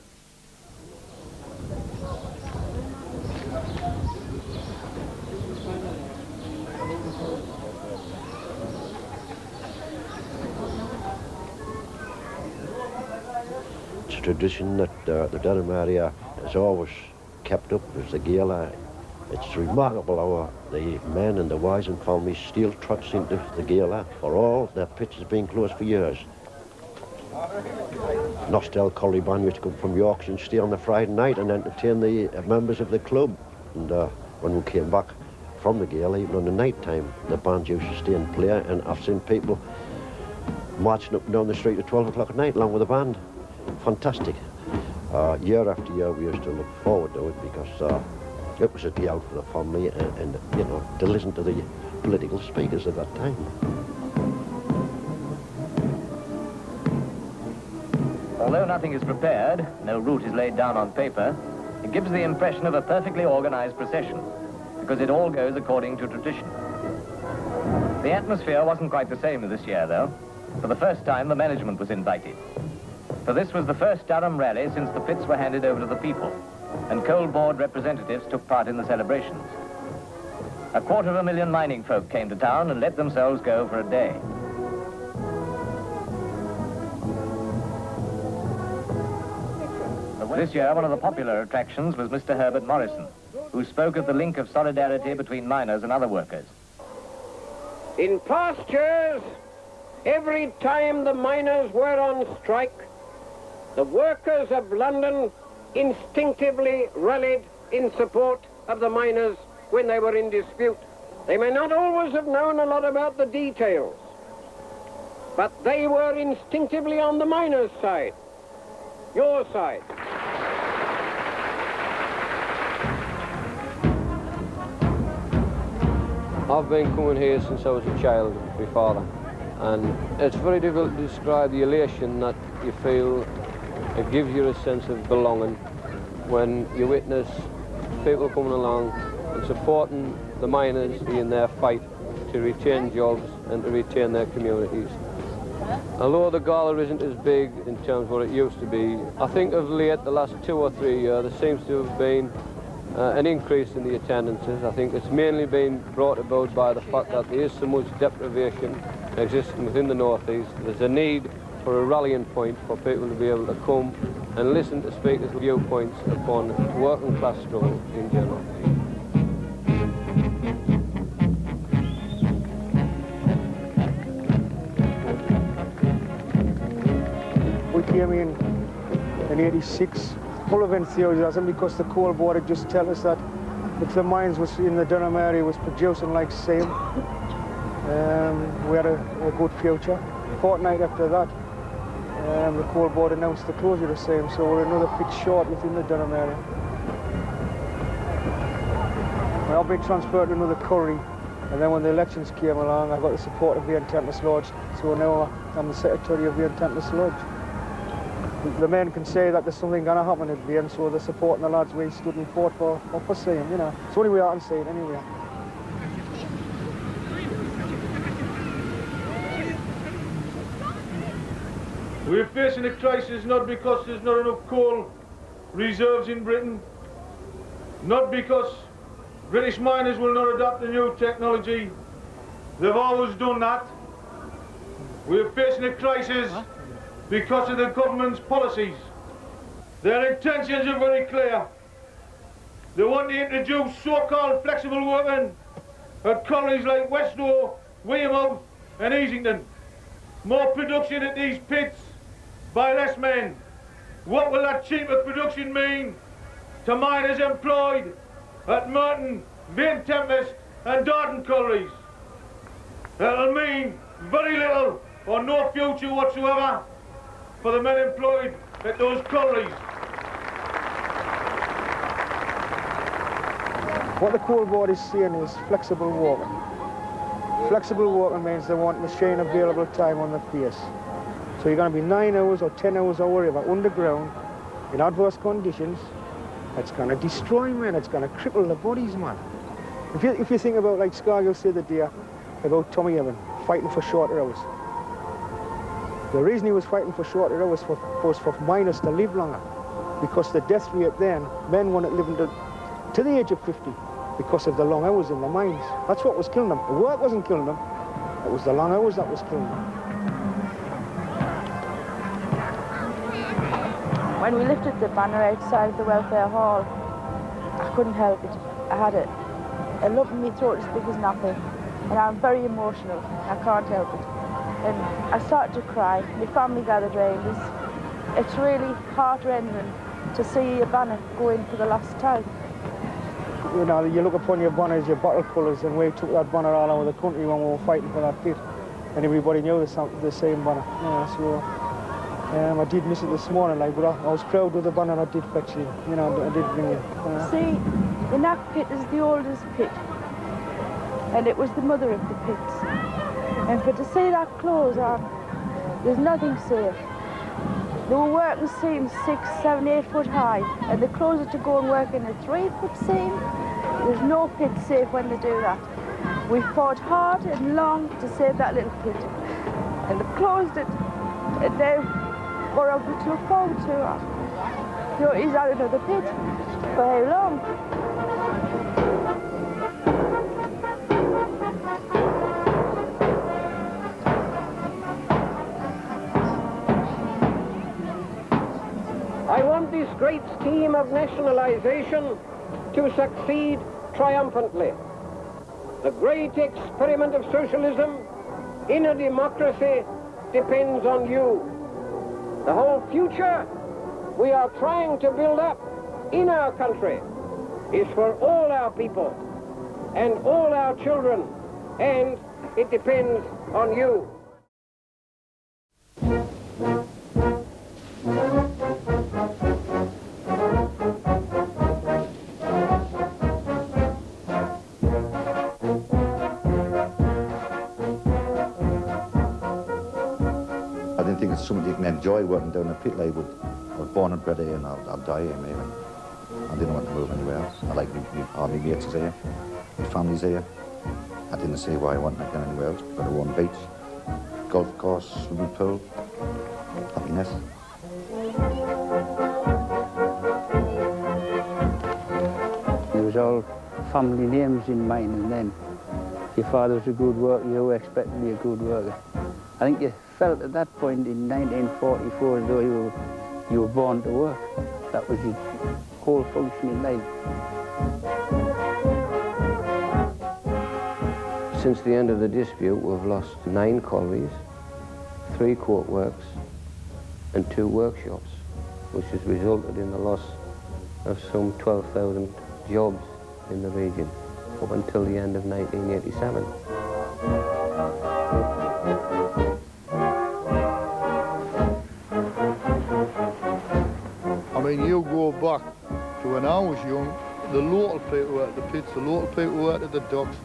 A: It's a tradition that the Durham area has always kept up as the gala. It's remarkable how the men and the wives and families still trots into the gala for all their pitches being closed for years. Nostell Colliery Band used to come from Yorkshire and stay on the Friday night and entertain the members of the club. And when we came back from the gala, even on the night time, the band used to stay and play, and I've seen people marching up and down the street at 12 o'clock at night along with the band. Fantastic. Year after year we used to look forward to it because it was a day out for the family and you know, to listen to the political speakers at that time.
E: Although nothing is prepared, no route is laid down on paper, it gives the impression of a perfectly organized procession, because it all goes according to tradition. The atmosphere wasn't quite the same this year, though. For the first time, the management was invited. For this was the first Durham rally since the pits were handed over to the people, and coal board representatives took part in the celebrations. 250,000 mining folk came to town and let themselves go for a day. This year, one of the popular attractions was Mr. Herbert Morrison, who spoke of the link of solidarity between miners and other workers.
F: In past years, every time the miners were on strike, the workers of London instinctively rallied in support of the miners when they were in dispute. They may not always have known a lot about the details, but they were instinctively on the miners' side, your side.
H: I've been coming here since I was a child with my father, and it's very difficult to describe the elation that you feel. It gives you a sense of belonging when you witness people coming along and supporting the miners in their fight to retain jobs and to retain their communities. Although the gala isn't as big in terms of what it used to be, I think of late, the last 2 or 3 years, there seems to have been an increase in the attendances. I think it's mainly been brought about by the fact that there is so much deprivation existing within the North East. There's a need for a rallying point for people to be able to come and listen to speakers' viewpoints upon working class struggle in general.
C: We came in 86, full of enthusiasm because the coal board had just told us that if the mines was in the Durham area was producing like Seaham, we had a good future. A fortnight after that, the coal board announced the closure of Seaham, so we're another pit short within the Durham area. I've been transferred to another colliery, and then when the elections came along, I got the support of Vane Tempest Lodge, so now I'm the secretary of Vane Tempest Lodge. The men can say that there's something going to happen at the end, so they're supporting the lads we stood and fought for Seaham, you know. It's the only way I can say it anyway.
V: We're facing a crisis not because there's not enough coal reserves in Britain, not because British miners will not adopt the new technology. They've always done that. We're facing a crisis because of the government's policies. Their intentions are very clear. They want to introduce so-called flexible working at collieries like Westlow, Weymouth and Easington. More production at these pits by less men. What will that cheaper production mean to miners employed at Merton, Vane Tempest and Dawdon Collieries? It'll mean very little or no future whatsoever for the men employed at those collieries.
C: What the coal board is saying is flexible working. Flexible working means they want machine available time on the piece. So you're going to be 9 hours or 10 hours or whatever underground in adverse conditions. It's going to destroy, man. It's going to cripple the bodies, man. If you think about, like Scargill said the day about Tommy Evan fighting for shorter hours. The reason he was fighting for shorter hours was for miners to live longer, because the death rate then, men weren't living to the age of 50 because of the long hours in the mines. That's what was killing them. The work wasn't killing them. It was the long hours that was killing them.
B: When we lifted the banner outside the welfare hall, I couldn't help it. I had a lump in my throat as big as nothing, and I'm very emotional. I can't help it. And I started to cry. My family gathered round us. It's really heart-rending to see a banner go in for the last time.
C: You know, you look upon your banner as your battle colours, and we took that banner all over the country when we were fighting for that pit, and everybody knew the same banner. So I did miss it this morning, like, but I was proud of the banner I did fetch you. You know, I did bring it.
B: See, the Knack pit is the oldest pit, and it was the mother of the pits. And for to see that close on, there's nothing safe. They were working seams 6, 7, 8 foot high, and they close it to go and work in a 3-foot seam. There's no pit safe when they do that. We fought hard and long to save that little pit, and they closed it. And now got nothing to look forward to. You know, he's had another pit. For how long?
F: I want this great scheme of nationalisation to succeed triumphantly. The great experiment of socialism in a democracy depends on you. The whole future we are trying to build up in our country is for all our people and all our children, and it depends on you.
I: I didn't think it's something you can enjoy working down a pit like, but I was born and bred here and I'll die here maybe. I didn't want to move anywhere else. I like all my mates is here, my family's here. I didn't see why I wanted to go anywhere else. We've got our own beach, golf course, swimming pool, happiness.
J: There was all family names in mine, and then if your father was a good worker, you expected to be a good worker. I think you felt at that point in 1944 as though you were born to work. That was your whole function in life.
H: Since the end of the dispute, we've lost 9 collieries, 3 court works, and 2 workshops, which has resulted in the loss of some 12,000 jobs in the region up until the end of 1987.
W: I mean, you go back to when I was young, the local people were at the pits, the local people were at the docks,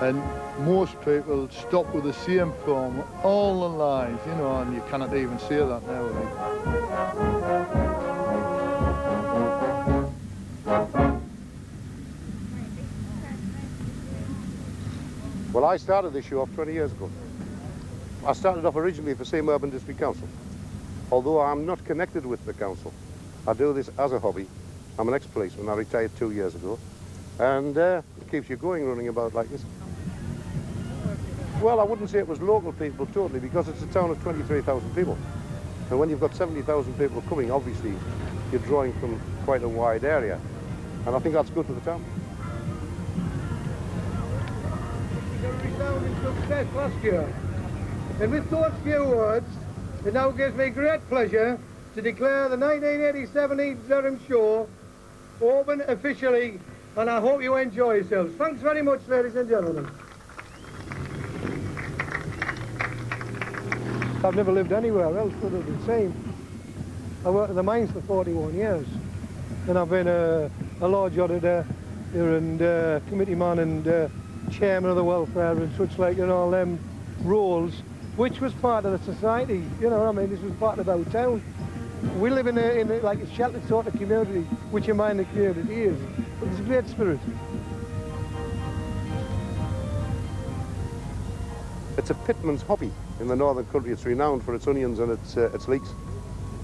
W: and most people stop with the same form all the lives, you know, and you cannot even say that nowadays.
X: Well, I started this show off 20 years ago. I started off originally for Seaham Urban District Council. Although I'm not connected with the council, I do this as a hobby. I'm an ex-policeman. I retired 2 years ago. And it keeps you going, running about like this. Well, I wouldn't say it was local people totally, because it's a town of 23,000 people. And when you've got 70,000 people coming, obviously, you're drawing from quite a wide area. And I think that's good for the town.
Y: Success last year. And with those few words, it now gives me great pleasure to declare the 1987 East Durham show open officially, and I hope you enjoy yourselves. Thanks very much, ladies and gentlemen. I've never lived anywhere else other than Seaham. I worked at the mines for 41 years, and I've been a lodge auditor and committee man and chairman of the welfare and such like, and all them roles, which was part of the society, you know what I mean? This was part of our town. We live in a like a sheltered sort of community, which a mining community is, but it's a great spirit.
X: It's a pitman's hobby in the northern country. It's renowned for its onions and its leeks.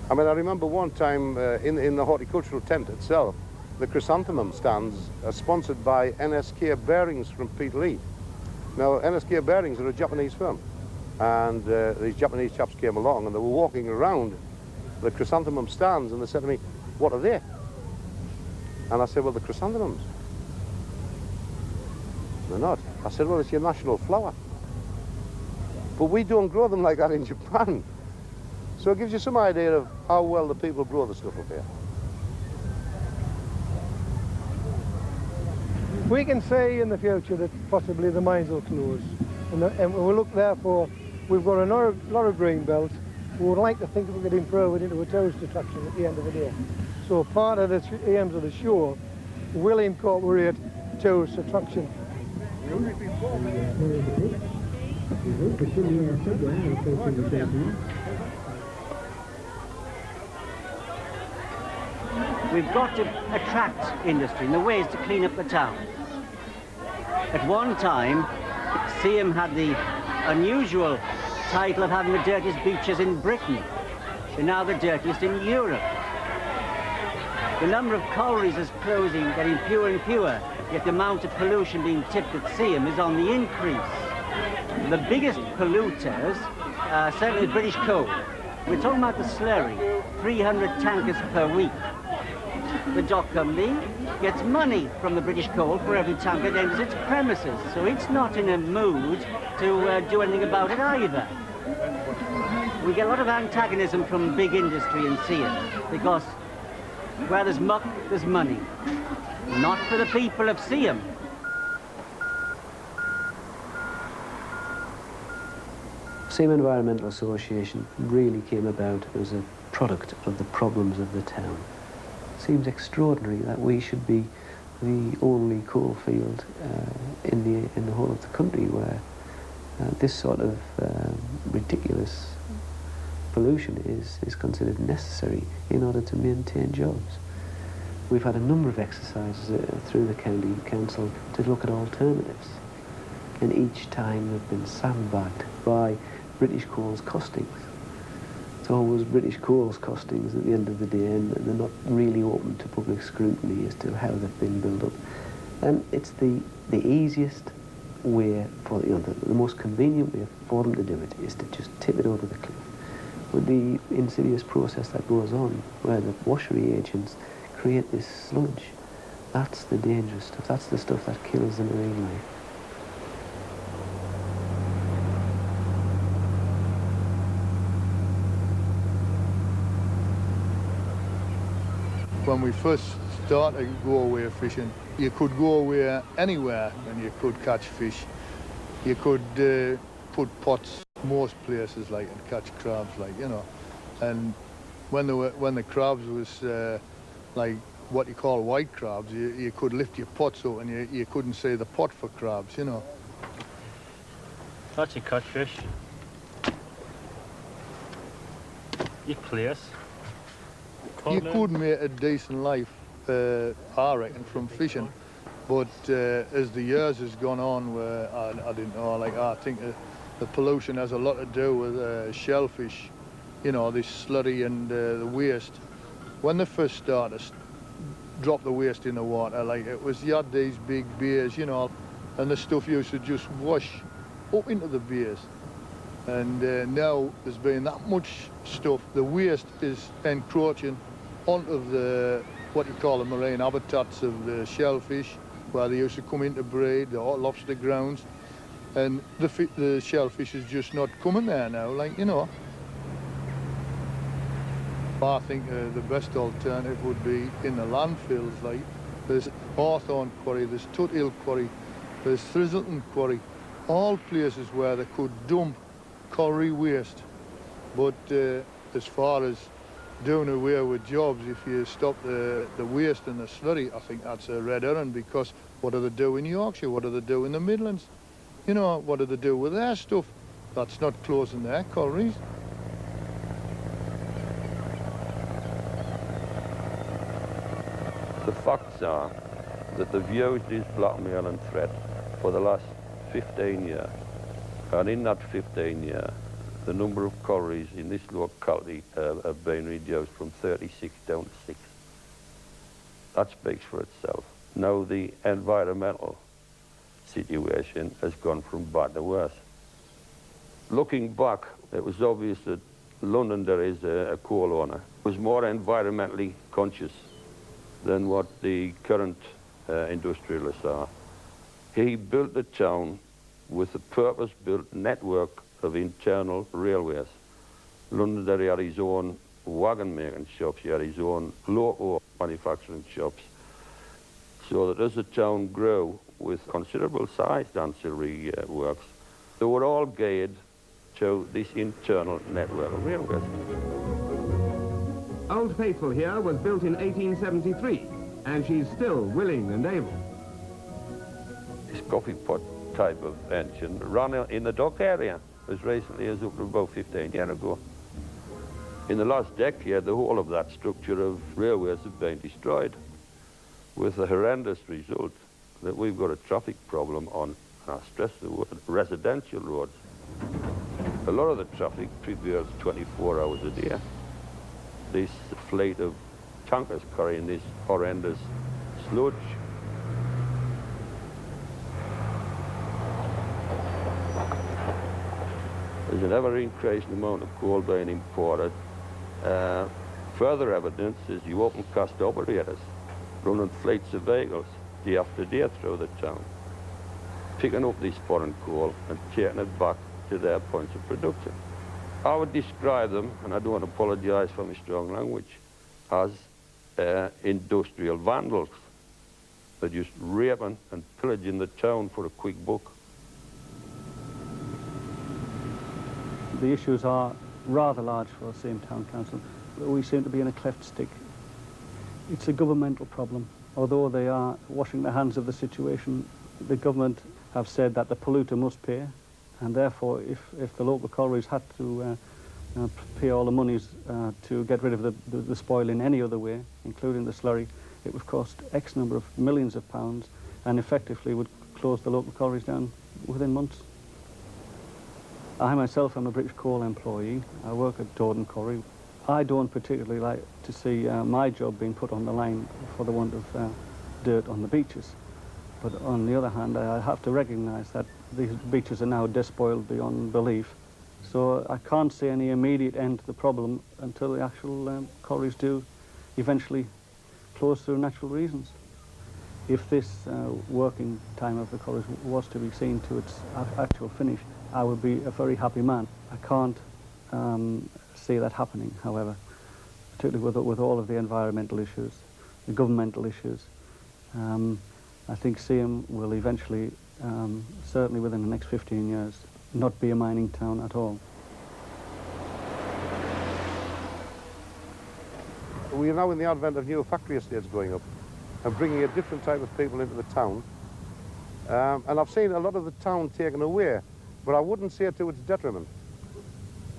X: I mean, I remember one time in the horticultural tent itself, the chrysanthemum stands are sponsored by NSK Bearings from Peterlee. Now, NSK Bearings are a Japanese firm, and these Japanese chaps came along and they were walking around the chrysanthemum stands, and they said to me, "What are they?" And I said, "Well, the chrysanthemums." They're not. I said, "Well, it's your national flower." But we don't grow them like that in Japan. So it gives you some idea of how well the people grow the stuff up here.
Y: We can say in the future that possibly the mines will close, and we'll look therefore, we've got a lot of green belt. We would like to think that we could improve it into a tourist attraction at the end of the day. So part of the aims of the show will incorporate tourist attraction.
Z: We've got to attract industry, and the way is to clean up the town. At one time, Seaham had the unusual title of having the dirtiest beaches in Britain. They're now the dirtiest in Europe. The number of collieries is closing, getting fewer and fewer, yet the amount of pollution being tipped at Seaham is on the increase. The biggest polluters are certainly British coal. We're talking about the slurry, 300 tankers per week. The dock company gets money from the British coal for every tanker that enters its premises, so it's not in a mood to do anything about it either. We get a lot of antagonism from big industry in Seaham, because where there's muck, there's money. Not for the people of Seaham.
K: Seaham Environmental Association really came about as a product of the problems of the town. It seems extraordinary that we should be the only coal field in the whole of the country where this sort of ridiculous pollution is considered necessary in order to maintain jobs. We've had a number of exercises through the county council to look at alternatives, and each time they've been sandbagged by British coal's costings. It's always British coal's costings at the end of the day, and they're not really open to public scrutiny as to how they've been built up. And it's the easiest way for the most convenient way for them to do it is to just tip it over the cliff. With the insidious process that goes on, where the washery agents create this sludge, that's the dangerous stuff. That's the stuff that kills the marine life.
W: When we first started to go away fishing, you could go away anywhere and you could catch fish. You could put pots most places like and catch crabs, like, you know. And when the crabs was like what you call white crabs, you could lift your pots up and you couldn't see the pot for crabs, you know.
L: That's your catfish. Your place.
W: You could make a decent life, I reckon, from fishing. But as the years has gone on, where I didn't know, like, I think the pollution has a lot to do with shellfish, you know, this slurry and the waste. When they first started to drop the waste in the water, like, it was, you had these big beers, you know, and the stuff used to just wash up into the beers. And now there's been that much stuff, the waste is encroaching onto the, what you call the marine habitats of the shellfish, where they used to come in to breed, the lobster grounds, and the shellfish is just not coming there now, like, you know. I think the best alternative would be in the landfills, like, there's Hawthorne Quarry, there's Tuthill Quarry, there's Thistleton Quarry, all places where they could dump colliery waste. But as far as doing away with jobs, if you stop the waste and the slurry, I think that's a red herring, because what do they do in Yorkshire? What do they do in the Midlands? You know, what do they do with their stuff? That's not closing their collieries.
M: The facts are that they've used this blackmail and threat for the last 15 years. And in that 15 years, the number of collieries in this locality have been reduced from 36 down to 6. That speaks for itself. Now the environmental situation has gone from bad to worse. Looking back, it was obvious that Londonderry's a coal owner was more environmentally conscious than what the current industrialists are. He built the town with a purpose-built network of internal railways. Londonderry had his own wagon-making shops, he had his own loco manufacturing shops, so that as the town grew with considerable sized ancillary works, they were all geared to this internal network of railways.
G: Old Faithful here was built in 1873, and she's still willing and able.
M: This coffee pot type of engine ran in the dock area as recently as up to about 15 years ago. In the last decade, the whole of that structure of railways have been destroyed, with the horrendous result that we've got a traffic problem on, I stress the word, residential roads. A lot of the traffic prevails 24 hours a day. this fleet of tankers carrying this horrendous sludge. There's an ever-increasing amount of coal being imported. Further evidence is you open cast operators running fleets of vehicles day after day through the town, picking up this foreign coal and taking it back to their points of production. I would describe them, and I don't apologise for my strong language, as industrial vandals. They're just raping and pillaging the town for a quick buck.
N: The issues are rather large for the same town council. We seem to be in a cleft stick. It's a governmental problem. Although they are washing their hands of the situation, the government have said that the polluter must pay, and therefore if the local collieries had to pay all the monies to get rid of the spoil in any other way, including the slurry, it would cost X number of millions of pounds and effectively would close the local collieries down within months. I myself am a British Coal employee. I work at Dawdon Colliery. I don't particularly like to see my job being put on the line for the want of dirt on the beaches. But on the other hand, I have to recognise that these beaches are now despoiled beyond belief. So I can't see any immediate end to the problem until the actual collieries do eventually close through natural reasons. If this working time of the collieries was to be seen to its actual finish, I would be a very happy man. I can't see that happening, however, particularly with all of the environmental issues, the governmental issues. I think Seaham will eventually, certainly within the next 15 years, not be a mining town at all.
X: We are now in the advent of new factory estates going up and bringing a different type of people into the town. And I've seen a lot of the town taken away, but I wouldn't say it to its detriment.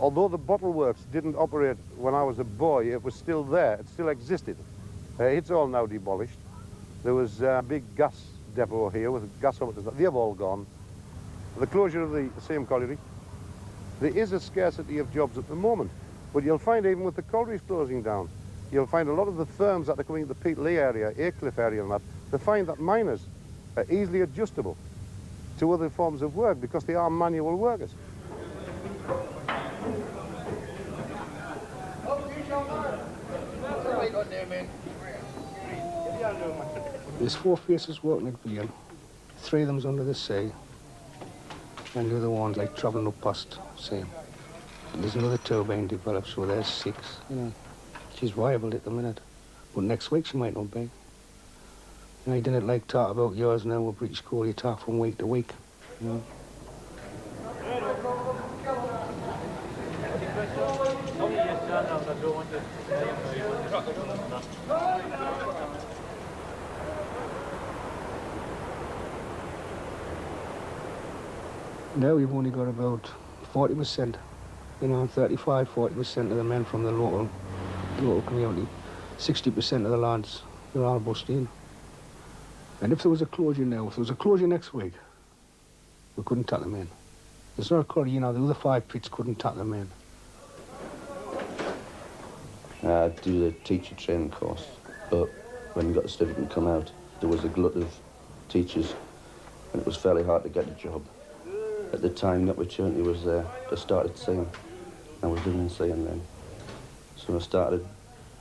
X: Although the bottle works didn't operate when I was a boy, it was still there, it still existed. It's all now demolished. There was a big gas depot here with gas operators, they've all gone. The closure of the Seaham colliery, there is a scarcity of jobs at the moment, but you'll find even with the collieries closing down, you'll find a lot of the firms that are coming to the Peterlee area, Aycliffe area and that, they find that miners are easily adjustable to other forms of work because they are manual workers.
C: There's 4 faces working at Vane. 3 of them's under the sea, and the other one's like travelling up past Seaham. And there's another 2 being developed, so there's 6. You know, she's viable at the minute, but next week she might not be. You know, you didn't like talk about yours now with British Coal. You talk from week to week. You know. Now we've only got about 40%, you know, 35, 40% of the men from the local community. 60% of the lads, they're all bussed in. And if there was a closure now, if there was a closure next week, we couldn't take them in. There's not a colliery, you know, the other 5 pits couldn't take them in.
O: Do the teacher training course, but when we got the certificate and come out, there was a glut of teachers, and it was fairly hard to get a job. At the time, the opportunity was there. I started Seaham. I was living in Seaham then. So I started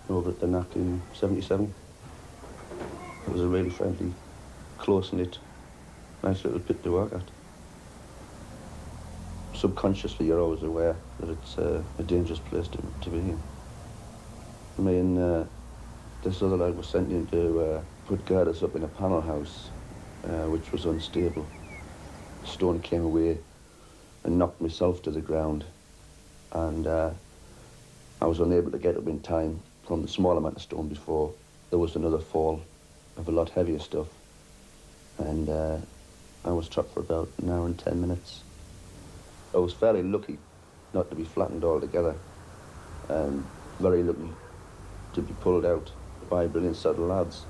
O: over at the NAC in '77. It was a really friendly, close-knit, nice little pit to work at. Subconsciously, you're always aware that it's a dangerous place to be in. Me and this other lad was sent in to put girders up in a panel house, which was unstable. The stone came away and knocked myself to the ground, and I was unable to get up in time from the small amount of stone before. There was another fall of a lot heavier stuff, and I was trapped for about an hour and 10 minutes. I was fairly lucky not to be flattened altogether, and very lucky to be pulled out by a brilliant set of lads.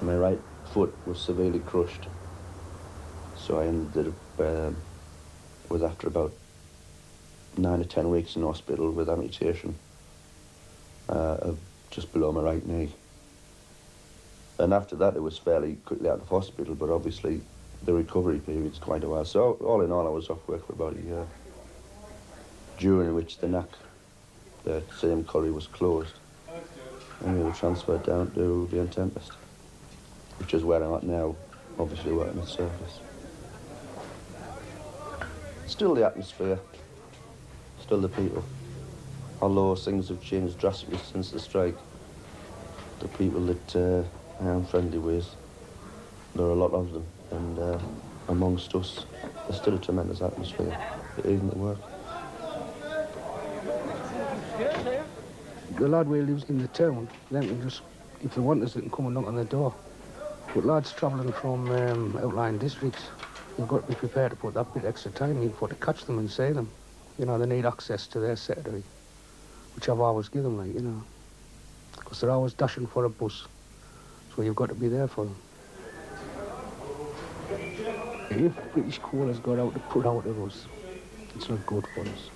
O: My right foot was severely crushed, so I ended up with after about 9 or 10 weeks in hospital with amputation. of just below my right knee. And after that, it was fairly quickly out of hospital, but obviously the recovery period's quite a while. So all in all, I was off work for about a year, during which the Seaham colliery was closed, and we were transferred down to Vane Tempest, which is where I'm at now, obviously working at surface. Still the atmosphere, still the people. Although things have changed drastically since the strike, the people that I am friendly with, there are a lot of them, and amongst us, there's still a tremendous atmosphere, even at work.
C: The lad where lives in the town, then can just, if they want us, they can come and knock on the door. But lads travelling from outlying districts, you've got to be prepared to put that bit extra time in for to catch them and see them. You know, they need access to their secretary, which I've always given them, like, you know, because they're always dashing for a bus, so you've got to be there for them. If British coal has got out to put out of us, it's not good for us.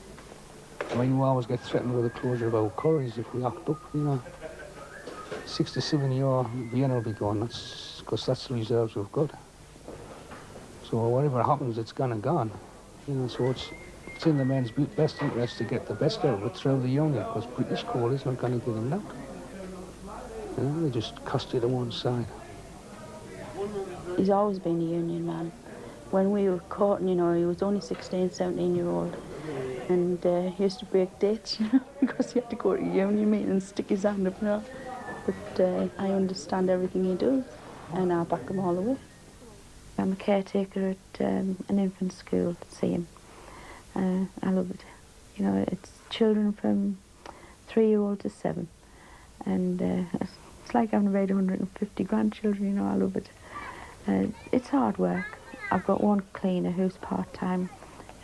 C: I mean, we always get threatened with the closure of our collieries if we act up, you know. 6 to 7 year, Vienna will be gone, because that's the reserves we've got. So whatever happens, it's gone and gone. You know, so it's in the men's best interest to get the best out of it through the union, because British coal is not going to give them that. You know, they just cast it to one side.
B: He's always been a union man. When we were caught, you know, he was only 16, 17-year-old. And he used to break dates, you know, because he had to go to a union meeting and stick his hand up, you know. But I understand everything he does, and I back him all the way. I'm a caretaker at an infant school at Seaham. I love it. You know, it's children from 3-year-old to 7. And it's like having about 150 grandchildren, you know, I love it. It's hard work. I've got one cleaner who's part-time,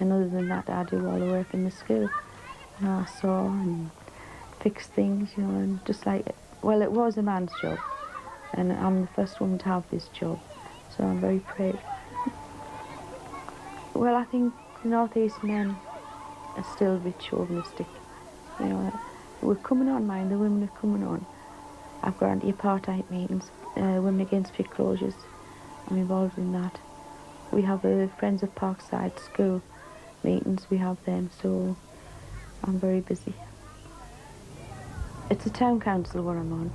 B: and other than that, I do all the work in the school. You know, I sew and fix things, you know, and just like, well, it was a man's job, and I'm the first woman to have this job, so I'm very proud. Well, I think the North East men are still a bit chauvinistic. You know, we're coming on, mind, the women are coming on. I've got anti-apartheid meetings, Women Against Pit Closures. I'm involved in that. We have the Friends of Parkside School meetings, we have them, so I'm very busy. It's a town council where I'm on,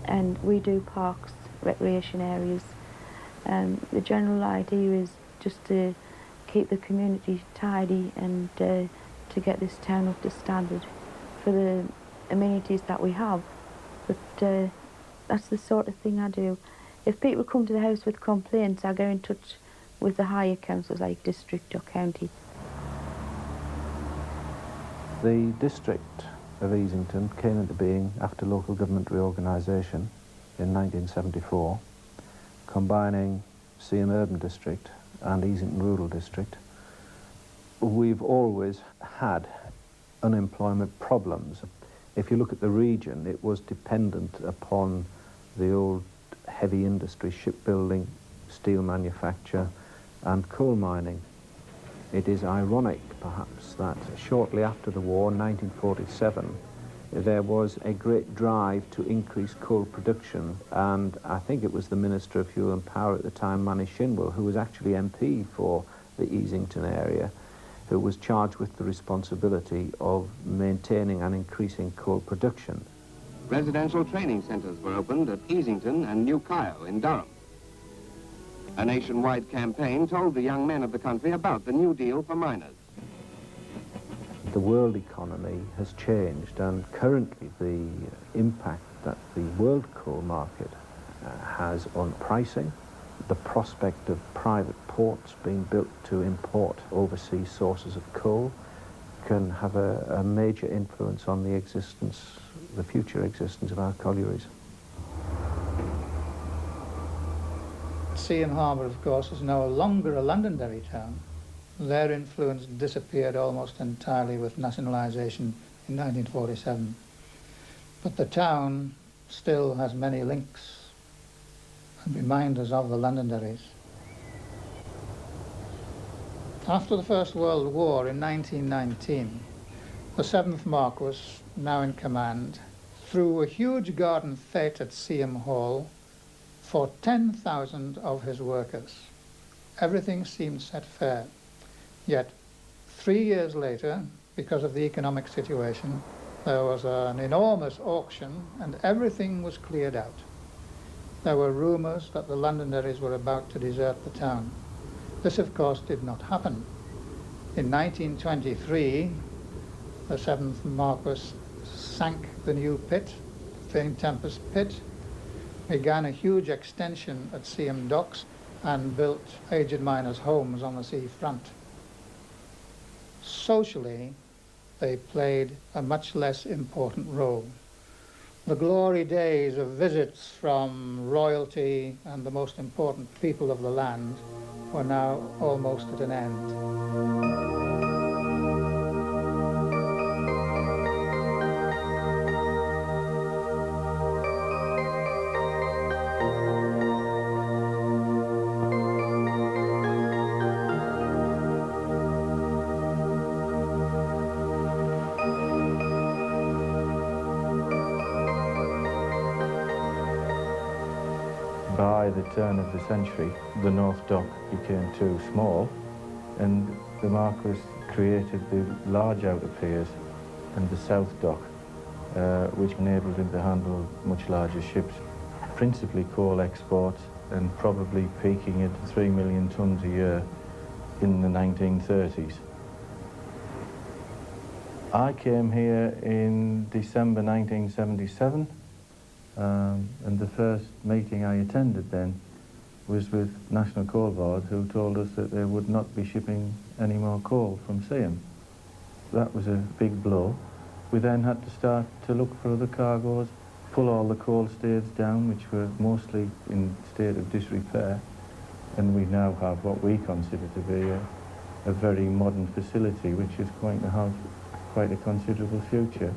B: and we do parks, recreation areas. The general idea is just to keep the community tidy and to get this town up to standard for the amenities that we have. But that's the sort of thing I do. If people come to the house with complaints, I go in touch with the higher councils like district or county.
D: The district of Easington came into being after local government reorganisation in 1974, combining Seaham Urban District and Easington Rural District. We've always had unemployment problems. If you look at the region, it was dependent upon the old heavy industry, shipbuilding, steel manufacture, and coal mining. It is ironic, perhaps, that shortly after the war, in 1947, there was a great drive to increase coal production, and I think it was the Minister of Fuel and Power at the time, Manny Shinwell, who was actually MP for the Easington area, who was charged with the responsibility of maintaining and increasing coal production.
G: Residential training centres were opened at Easington and New Kyle in Durham. A nationwide campaign told the young men of the country about the New Deal for miners.
D: The world economy has changed, and currently the impact that the world coal market has on pricing, the prospect of private ports being built to import overseas sources of coal, can have a major influence on the future existence of our collieries.
C: Seaham Harbour, of course, is no longer a Londonderry town. Their influence disappeared almost entirely with nationalisation in 1947. But the town still has many links and reminders of the Londonderrys. After the First World War in 1919, the 7th Marquess, now in command,
P: threw a huge garden fete at Seaham Hall for 10,000 of his workers. Everything seemed set fair. Yet 3 years later, because of the economic situation, there was an enormous auction and everything was cleared out. There were rumours that the Londonderrys were about to desert the town. This, of course, did not happen. In 1923, the 7th Marquess sank the new pit, Vane Tempest pit, began a huge extension at Seaham docks and built aged miners' homes on the sea front. Socially, they played a much less important role. The glory days of visits from royalty and the most important people of the land were now almost at an end.
D: By the turn of the century, the North Dock became too small, and the Marquess created the large outer piers and the South Dock, which enabled him to handle much larger ships, principally coal exports, and probably peaking at 3 million tonnes a year in the 1930s. I came here in December 1977. And the first meeting I attended then was with National Coal Board, who told us that they would not be shipping any more coal from Seaham. That was a big blow. We then had to start to look for other cargoes, pull all the coal staves down, which were mostly in state of disrepair, and we now have what we consider to be a very modern facility, which is going to have quite a considerable future.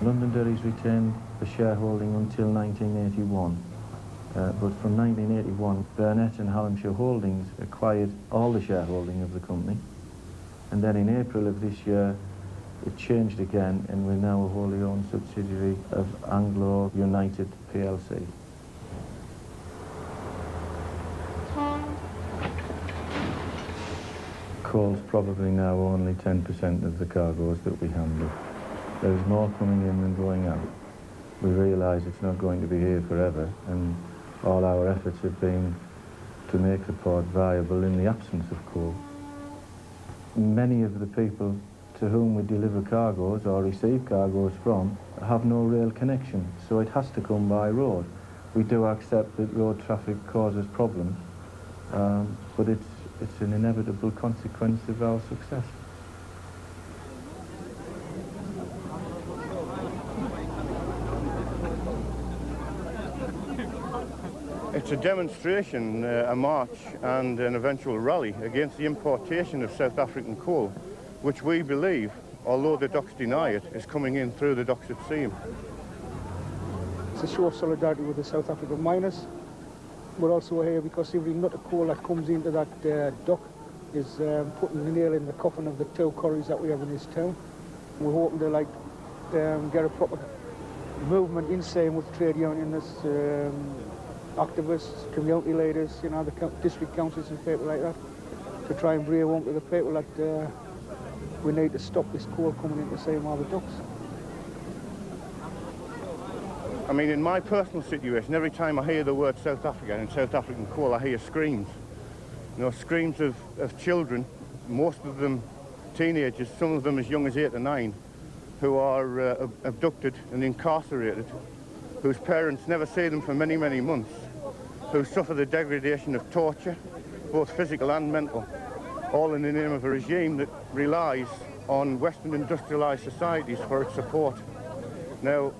D: Londonderry's retained the shareholding until 1981, but from 1981, Burnett and Hallamshire Holdings acquired all the shareholding of the company, and then in April of this year, it changed again, and we're now a wholly owned subsidiary of Anglo United plc. Coal's probably now only 10% of the cargoes that we handle. There's more coming in than going out. We realise it's not going to be here forever, and all our efforts have been to make the port viable in the absence of coal. Many of the people to whom we deliver cargoes or receive cargoes from have no rail connection, so it has to come by road. We do accept that road traffic causes problems, but it's an inevitable consequence of our success.
Q: It's a demonstration, a march and an eventual rally against the importation of South African coal, which we believe, although the docks deny it, is coming in through the docks at Seaham.
C: It's a show of solidarity with the South African miners. We're also here because every nut of coal that comes into that dock is putting the nail in the coffin of the 2 quarries that we have in this town. We're hoping to get a proper movement in Seaham with trade unionists, activists, community leaders, you know, the district councils and people like that, to try and bring home to the people that we need to stop this coal coming into Seaham Harbour docks.
Q: I mean, in my personal situation, every time I hear the word South Africa and South African coal, I hear screams. You know, screams of children, most of them teenagers, some of them as young as 8 or 9, who are abducted and incarcerated, whose parents never see them for many, many months, who suffer the degradation of torture, both physical and mental, all in the name of a regime that relies on Western industrialised societies for its support. Now,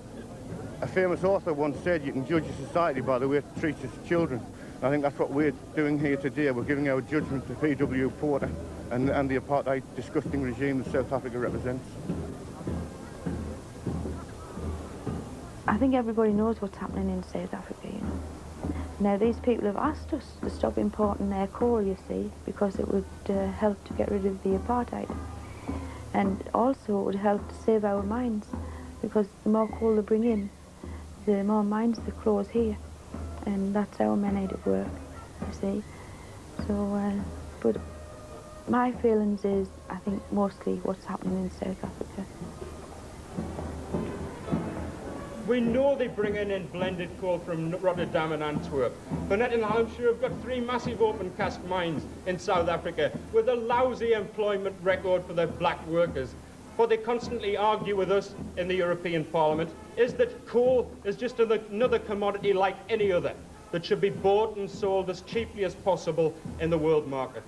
Q: a famous author once said you can judge a society by the way it treats its children. I think that's what we're doing here today. We're giving our judgment to P.W. Porter and the apartheid disgusting regime that South Africa represents.
B: I think everybody knows what's happening in South Africa, you know. Now, these people have asked us to stop importing their coal, you see, because it would help to get rid of the apartheid. And also it would help to save our mines. because the more coal they bring in, the more mines they close here, and that's how many to work, you see. So, but my feelings is, I think, mostly what's happening in South Africa.
A: We know they bring in blended coal from Rotterdam and Antwerp. Burnett and Hallamshire have got 3 massive open cast mines in South Africa with a lousy employment record for their black workers. What they constantly argue with us in the European Parliament is that coal is just another commodity like any other that should be bought and sold as cheaply as possible in the world market.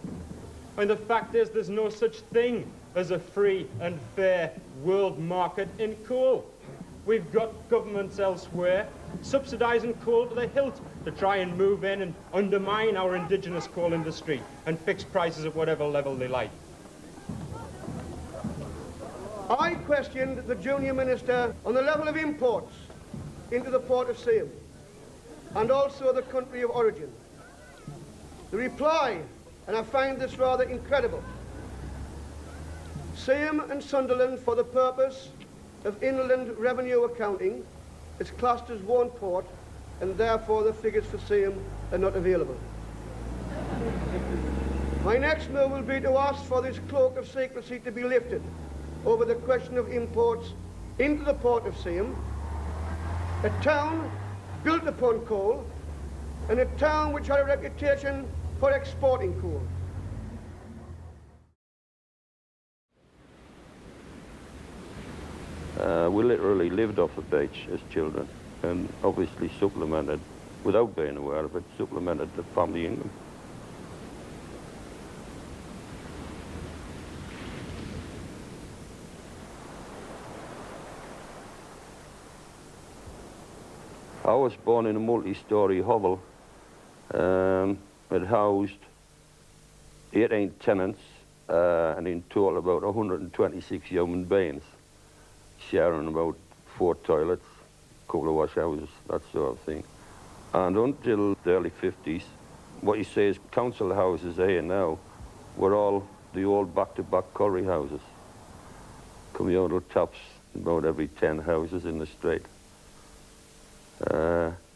A: And the fact is, there's no such thing as a free and fair world market in coal. We've got governments elsewhere subsidising coal to the hilt to try and move in and undermine our indigenous coal industry and fix prices at whatever level they like.
E: I questioned the junior minister on the level of imports into the port of Seaham and also the country of origin. The reply, and I find this rather incredible, Seaham and Sunderland, for the purpose of inland revenue accounting, is classed as one port, and therefore the figures for Seaham are not available. My next move will be to ask for this cloak of secrecy to be lifted over the question of imports into the port of Seaham, a town built upon coal, and a town which had a reputation for exporting coal.
M: We literally lived off the beach as children, and obviously supplemented, without being aware of it, supplemented the family income. I was born in a multi-storey hovel. It housed 18 tenants, and in total about 126 human beings, sharing about 4 toilets, a couple of wash houses, that sort of thing. And until the early 50s, what you say is council houses here now were all the old back-to-back colliery houses. Communal tops, about every 10 houses in the street.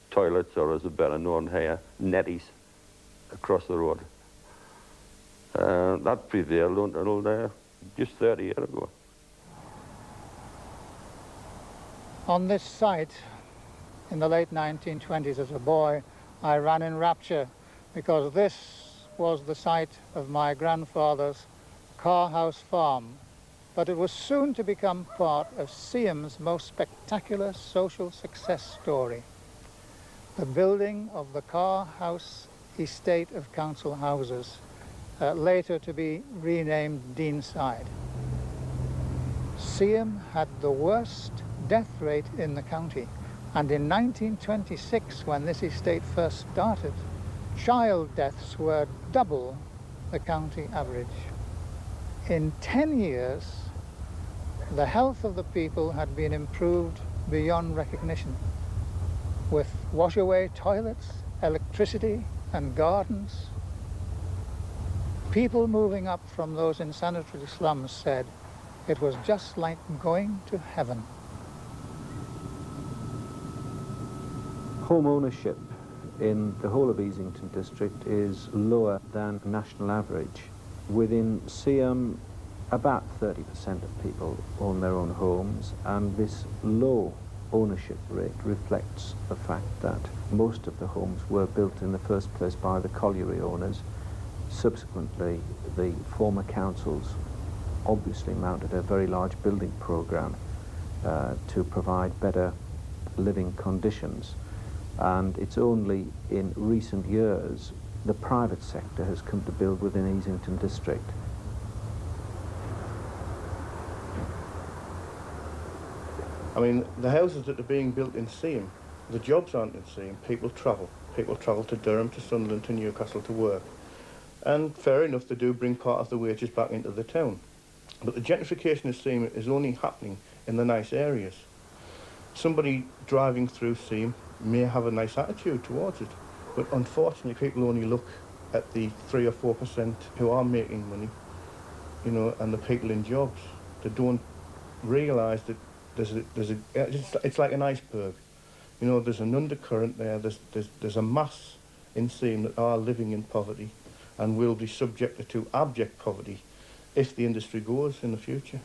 M: Toilets, or as they're better known here, netties across the road. That prevailed until just 30 years ago.
P: On this site, in the late 1920s as a boy, I ran in rapture because this was the site of my grandfather's Carhouse farm, but it was soon to become part of Seaham's most spectacular social success story, the building of the Carhouse estate of council houses, later to be renamed Deanside. Seaham had the worst death rate in the county, and in 1926, when this estate first started, child deaths were double the county average. In 10 years, the health of the people had been improved beyond recognition, with wash-away toilets, electricity and gardens. People moving up from those insanitary slums said it was just like going to heaven.
D: Home ownership in the whole of Easington district is lower than national average. Within Seaham, about 30% of people own their own homes, and this low ownership rate reflects the fact that most of the homes were built in the first place by the colliery owners. Subsequently, the former councils obviously mounted a very large building programme to provide better living conditions. And it's only in recent years the private sector has come to build within Easington district.
Q: I mean, the houses that are being built in Seaham, the jobs aren't in Seaham. People travel. People travel to Durham, to Sunderland, to Newcastle to work. And fair enough, they do bring part of the wages back into the town. But the gentrification of Seaham is only happening in the nice areas. Somebody driving through Seaham may have a nice attitude towards it, but unfortunately people only look at the 3 or 4% who are making money, you know, and the people in jobs. They don't realise that it's like an iceberg. You know, there's an undercurrent there. There's a mass in Seaham that are living in poverty and will be subjected to abject poverty if the industry goes in the future.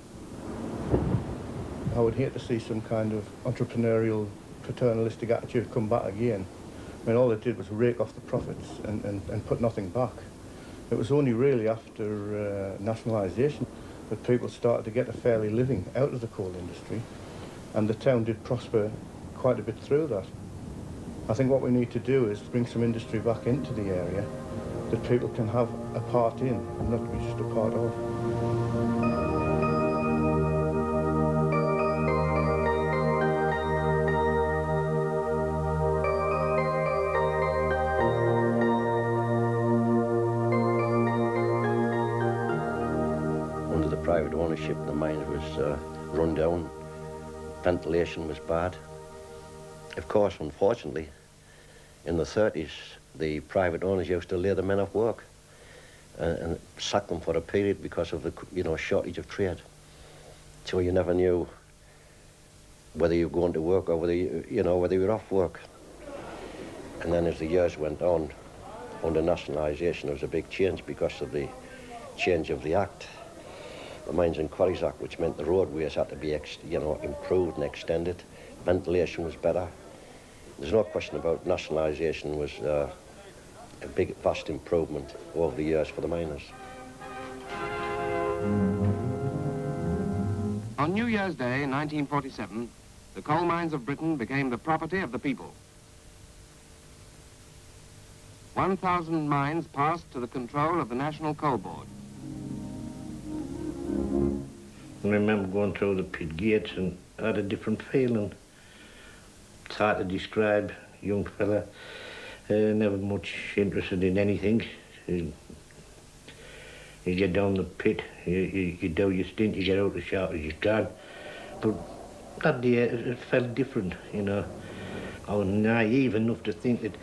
Q: I would hate to see some kind of entrepreneurial, paternalistic attitude come back again. I mean, all it did was rake off the profits and put nothing back. It was only really after nationalisation that people started to get a fairly living out of the coal industry, and the town did prosper quite a bit through that. I think what we need to do is bring some industry back into the area that people can have a part in, and not be just a part of.
F: Under the private ownership, the mines was run down, ventilation was bad. Of course, unfortunately, in the 30s, the private owners used to lay the men off work and sack them for a period because of the, you know, shortage of trade. So you never knew whether you were going to work or whether whether you were off work. And then as the years went on, under nationalisation, there was a big change because of the change of the Act, the Mines and Quarries Act, which meant the roadways had to be, improved and extended. Ventilation was better. There's no question about nationalisation was a big, vast improvement over the years for the miners.
G: On New Year's Day, 1947, the coal mines of Britain became the property of the people. 1,000 mines passed to the control of the National Coal Board.
R: I remember going through the pit gates and I had a different feeling. It's hard to describe, young fella, never much interested in anything. You get down the pit, you do your stint, you get out as sharp as you can. But that day it felt different, you know. I was naive enough to think that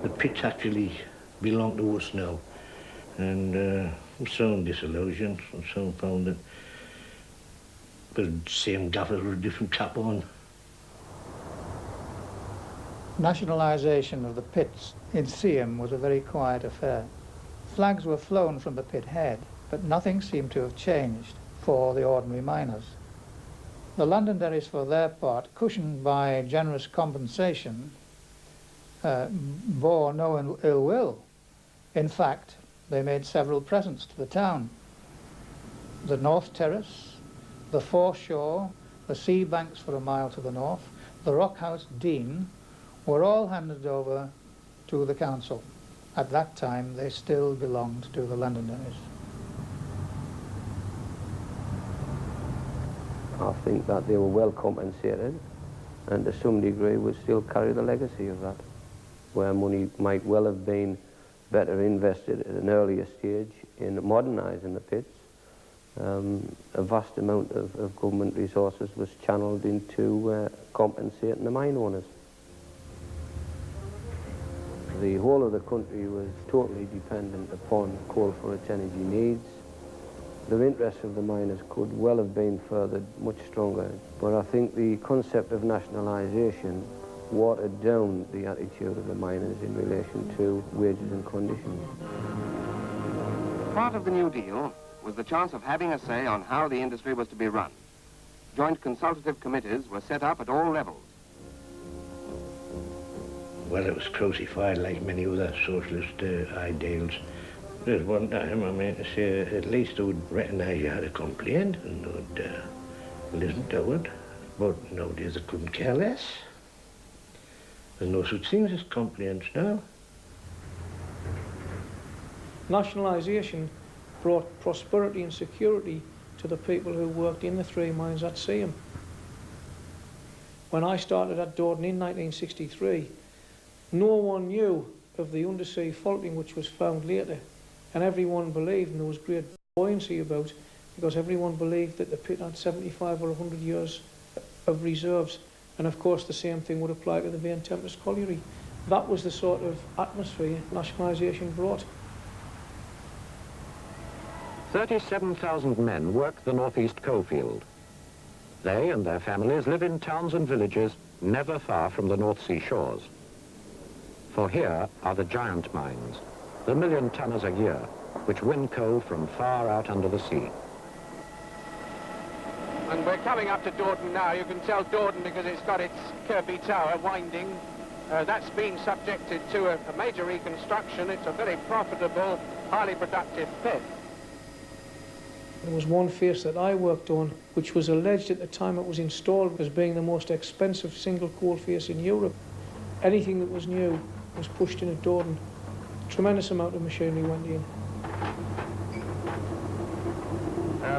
R: the pits actually belong to us now. And I'm soon disillusioned, and soon found that the same gaffers with a different cap on.
P: Nationalisation of the pits in Seaham was a very quiet affair. Flags were flown from the pit head, but nothing seemed to have changed for the ordinary miners. The Londonderries, for their part, cushioned by generous compensation, bore no ill will. In fact, they made several presents to the town. The North Terrace, the foreshore, the sea banks for a mile to the north, the Rock House Dean, were all handed over to the council. At that time, they still belonged to the Londonderries.
H: I think that they were well compensated, and to some degree would still carry the legacy of that, where money might well have been better invested at an earlier stage in modernising the pits. A vast amount of government resources was channeled into compensating the mine owners. The whole of the country was totally dependent upon coal for its energy needs. The interests of the miners could well have been furthered much stronger, but I think the concept of nationalisation watered down the attitude of the miners in relation to wages and conditions.
G: Part of the New Deal was the chance of having a say on how the industry was to be run. Joint consultative committees were set up at all levels.
R: Well, it was crucified like many other socialist ideals. There's one time, I mean, to say, at least they would recognise you had a complaint and they would listen to it. But nowadays they couldn't care less. There's no such things as complaints now.
S: Nationalisation brought prosperity and security to the people who worked in the three mines at Seaham. When I started at Dawdon in 1963, no one knew of the undersea faulting which was found later, and everyone believed, and there was great buoyancy about, because everyone believed that the pit had 75 or 100 years of reserves, and of course the same thing would apply to the Vane Tempest colliery. That was the sort of atmosphere nationalisation brought.
G: 37,000 men worked the northeast coalfield.
I: They and their families live in towns and villages never far from the North Sea shores. For here are the giant mines, the 1 million tonners a year, which win coal from far out under the sea.
J: And we're coming up to Dawdon now. You can tell Dawdon because it's got its Kirby Tower winding. That's been subjected to a major reconstruction. It's a very profitable, highly productive pit.
S: There was one face that I worked on, which was alleged at the time it was installed as being the most expensive single coal face in Europe. Anything that was new was pushed in at Dawdon. Tremendous amount of machinery went in.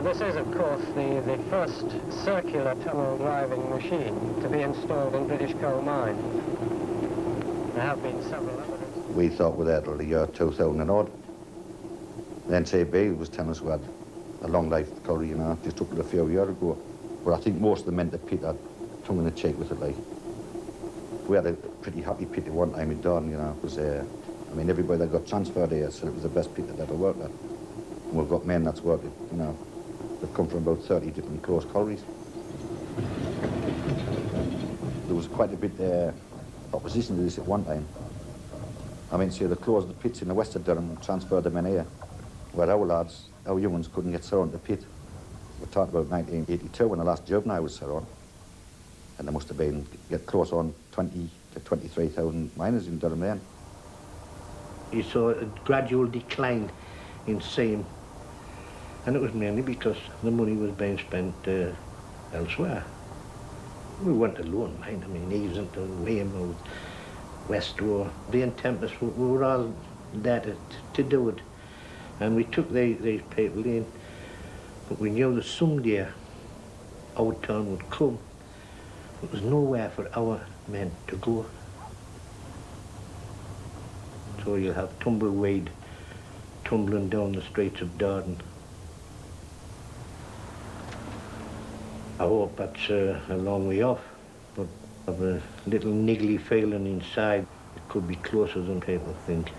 I: This is, of course, the first circular tunnel driving machine to be installed in British coal mines. There have been several others.
O: We thought we'd had till the year 2000 odd. The NCB was telling us we had a long life colliery, you know, just took it a few years ago. But I think most of them meant the pit had tongue in the cheek with it, like. We had a pretty happy pit at one time at Dawdon, you know. It was, I mean, everybody that got transferred here said it was the best pit they'd ever worked at. And we've got men that's worked it, you know. They've come from about 30 different close collieries. There was quite a bit opposition to this at one time. I mean, so they closed the pits in the west of Durham and transferred them in here, where our lads, our young ones, couldn't get set on the pit. We're talking about 1982 when the last juvenile was set on. And there must have been, get close on 20 to 23,000 miners in Durham then.
R: You saw a gradual decline in Seaham, and it was mainly because the money was being spent elsewhere. We weren't alone, mind. I mean, Easington, Weymouth, Westwar, Vane Tempest, we were all there to do it. And we took these people in, but we knew that someday our turn would come. There was nowhere for our men to go. So you'll have tumbleweed tumbling down the streets of Dawdon. I hope that's a long way off, but I have a little niggly feeling inside it could be closer than people think.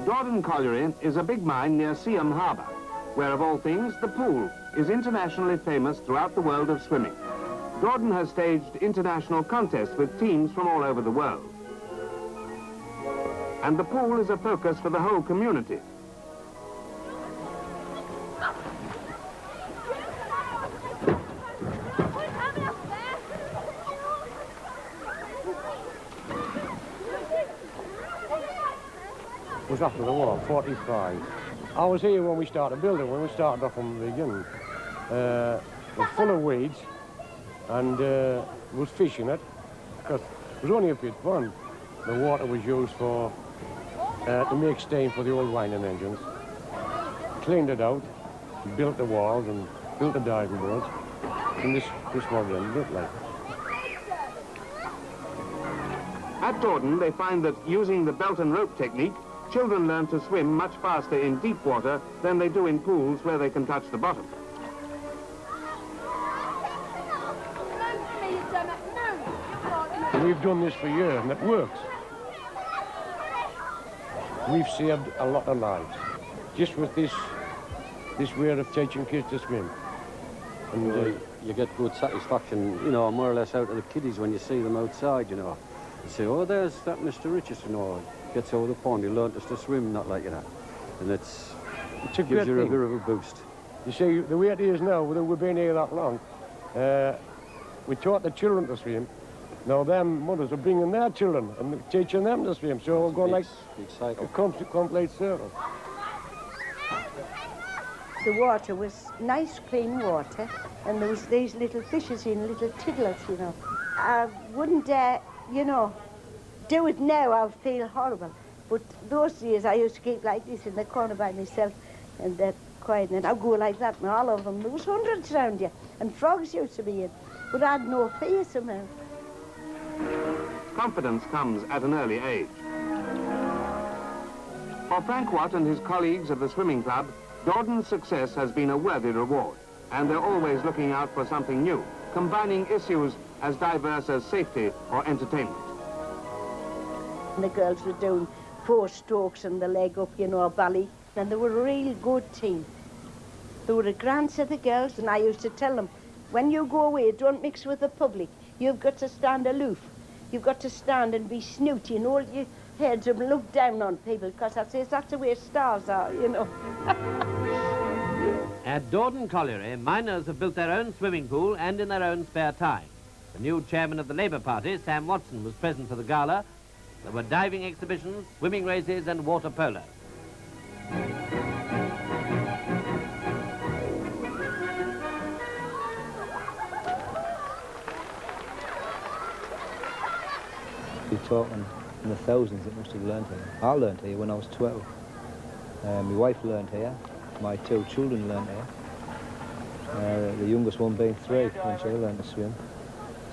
G: Dawdon Colliery is a big mine near Seaham Harbour, where, of all things, the pool is internationally famous throughout the world of swimming. Dawdon has staged international contests with teams from all over the world. And the pool is a focus for the whole community.
T: It was after the war, 45. I was here when we started building, when we started off from the beginning. It was full of weeds and was fishing it, because it was only a bit fun. The water was used for to make steam for the old winding engines. Cleaned it out, built the walls and built the diving boards, and this was the end of it, like.
G: At Dawdon, they find that using the belt and rope technique, children learn to swim much faster in deep water than they do in pools where they can touch the bottom.
T: We've done this for years and it works. We've saved a lot of lives just with this way of teaching kids to swim.
U: And you get good satisfaction, you know, more or less out of the kiddies when you see them outside, you know. You say, oh, there's that Mr. Richardson, or gets over the pond, he learnt us to swim, not like that. And it's
T: a
U: gives you a
T: thing.
U: bit of a boost.
T: You see, the way it is now, we've been here that long, we taught the children to swim. Now them mothers are bringing their children and teaching them to swim, so we're going like a complete circle.
V: The water was nice, clean water, and there was these little fishes in, little tiddlers, you know. I wouldn't dare, you know, do it now, I would feel horrible. But those days I used to keep like this in the corner by myself, and they're quiet, and I'd go like that, and all of them, there was hundreds around you, and frogs used to be in, but I had no fear somehow.
G: Confidence comes at an early age. For Frank Watt and his colleagues of the swimming club, Dawdon's success has been a worthy reward, and they're always looking out for something new, combining issues as diverse as safety or entertainment.
V: And the girls were doing 4 strokes and the leg up, you know, bally. And they were a real good team. They were a grand set of girls, and I used to tell them, when you go away, don't mix with the public. You've got to stand aloof. You've got to stand and be snooty and hold your heads up and look down on people, because I says that's the way stars are, you know.
K: At Dawdon Colliery, miners have built their own swimming pool and in their own spare time. The new chairman of the Labour Party, Sam Watson, was present for the gala. There were diving exhibitions, swimming races and water polo.
L: We're talking in the thousands that must have learned here. I learned here when I was 12. My wife learned here. My 2 children learned here. The youngest one being 3 when she learned to swim.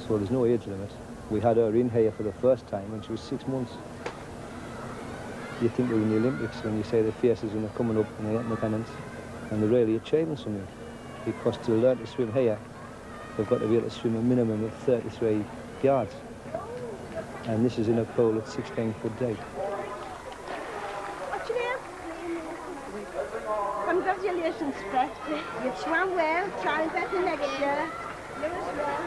L: So there's no age limit. We had her in here for the first time when she was 6 months. You think they were in the Olympics when you see their faces when they're coming up and they're getting the pennants. And they're really achieving something. Because to learn to swim here, they've got to be able to swim a minimum of 33 yards. And this is in a pool that's 16 foot deep.
V: What's your name? Congratulations, Fred. You've swam well, try better next year. You as well.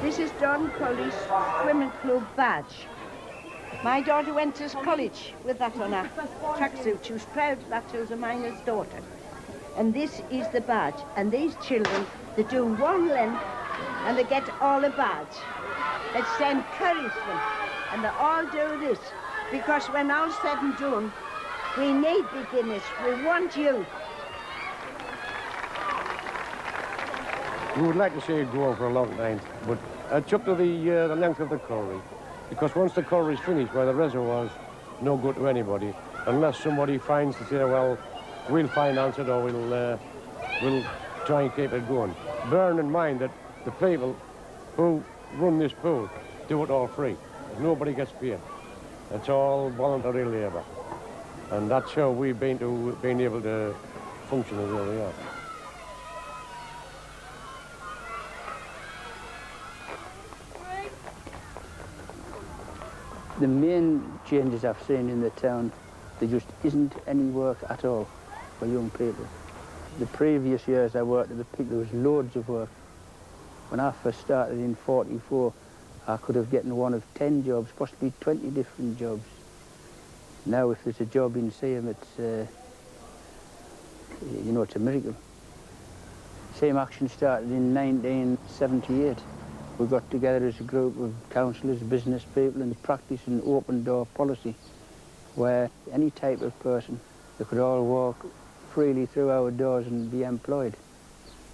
V: This is Dawdon Colliery's Swimming Club badge. My daughter went to college with that on her tracksuit. She was proud that she was a miner's daughter. And this is the badge. And these children, they do one length and they get all a badge. It's to encourage them. And they all do this. Because when all's said and done, we need beginners. We want you.
T: We would like to see it go on for a long time, but it's up to the length of the colliery. Because once the colliery's finished, by the reservoir's no good to anybody, unless somebody finds to say, well, we'll finance it or we'll try and keep it going. Bearing in mind that the people who run this pool do it all free. Nobody gets paid. It's all voluntary labour. And that's how we've been able to function as we are.
L: The main changes I've seen in the town, there just isn't any work at all for young people. The previous years I worked at the pit, there was loads of work. When I first started in '44, I could have gotten one of 10 jobs, possibly 20 different jobs. Now if there's a job in Seaham, it's, you know, it's a miracle. Seaham Action started in 1978. We got together as a group of councillors, business people, and practiced an open door policy where any type of person, they could all walk freely through our doors and be employed.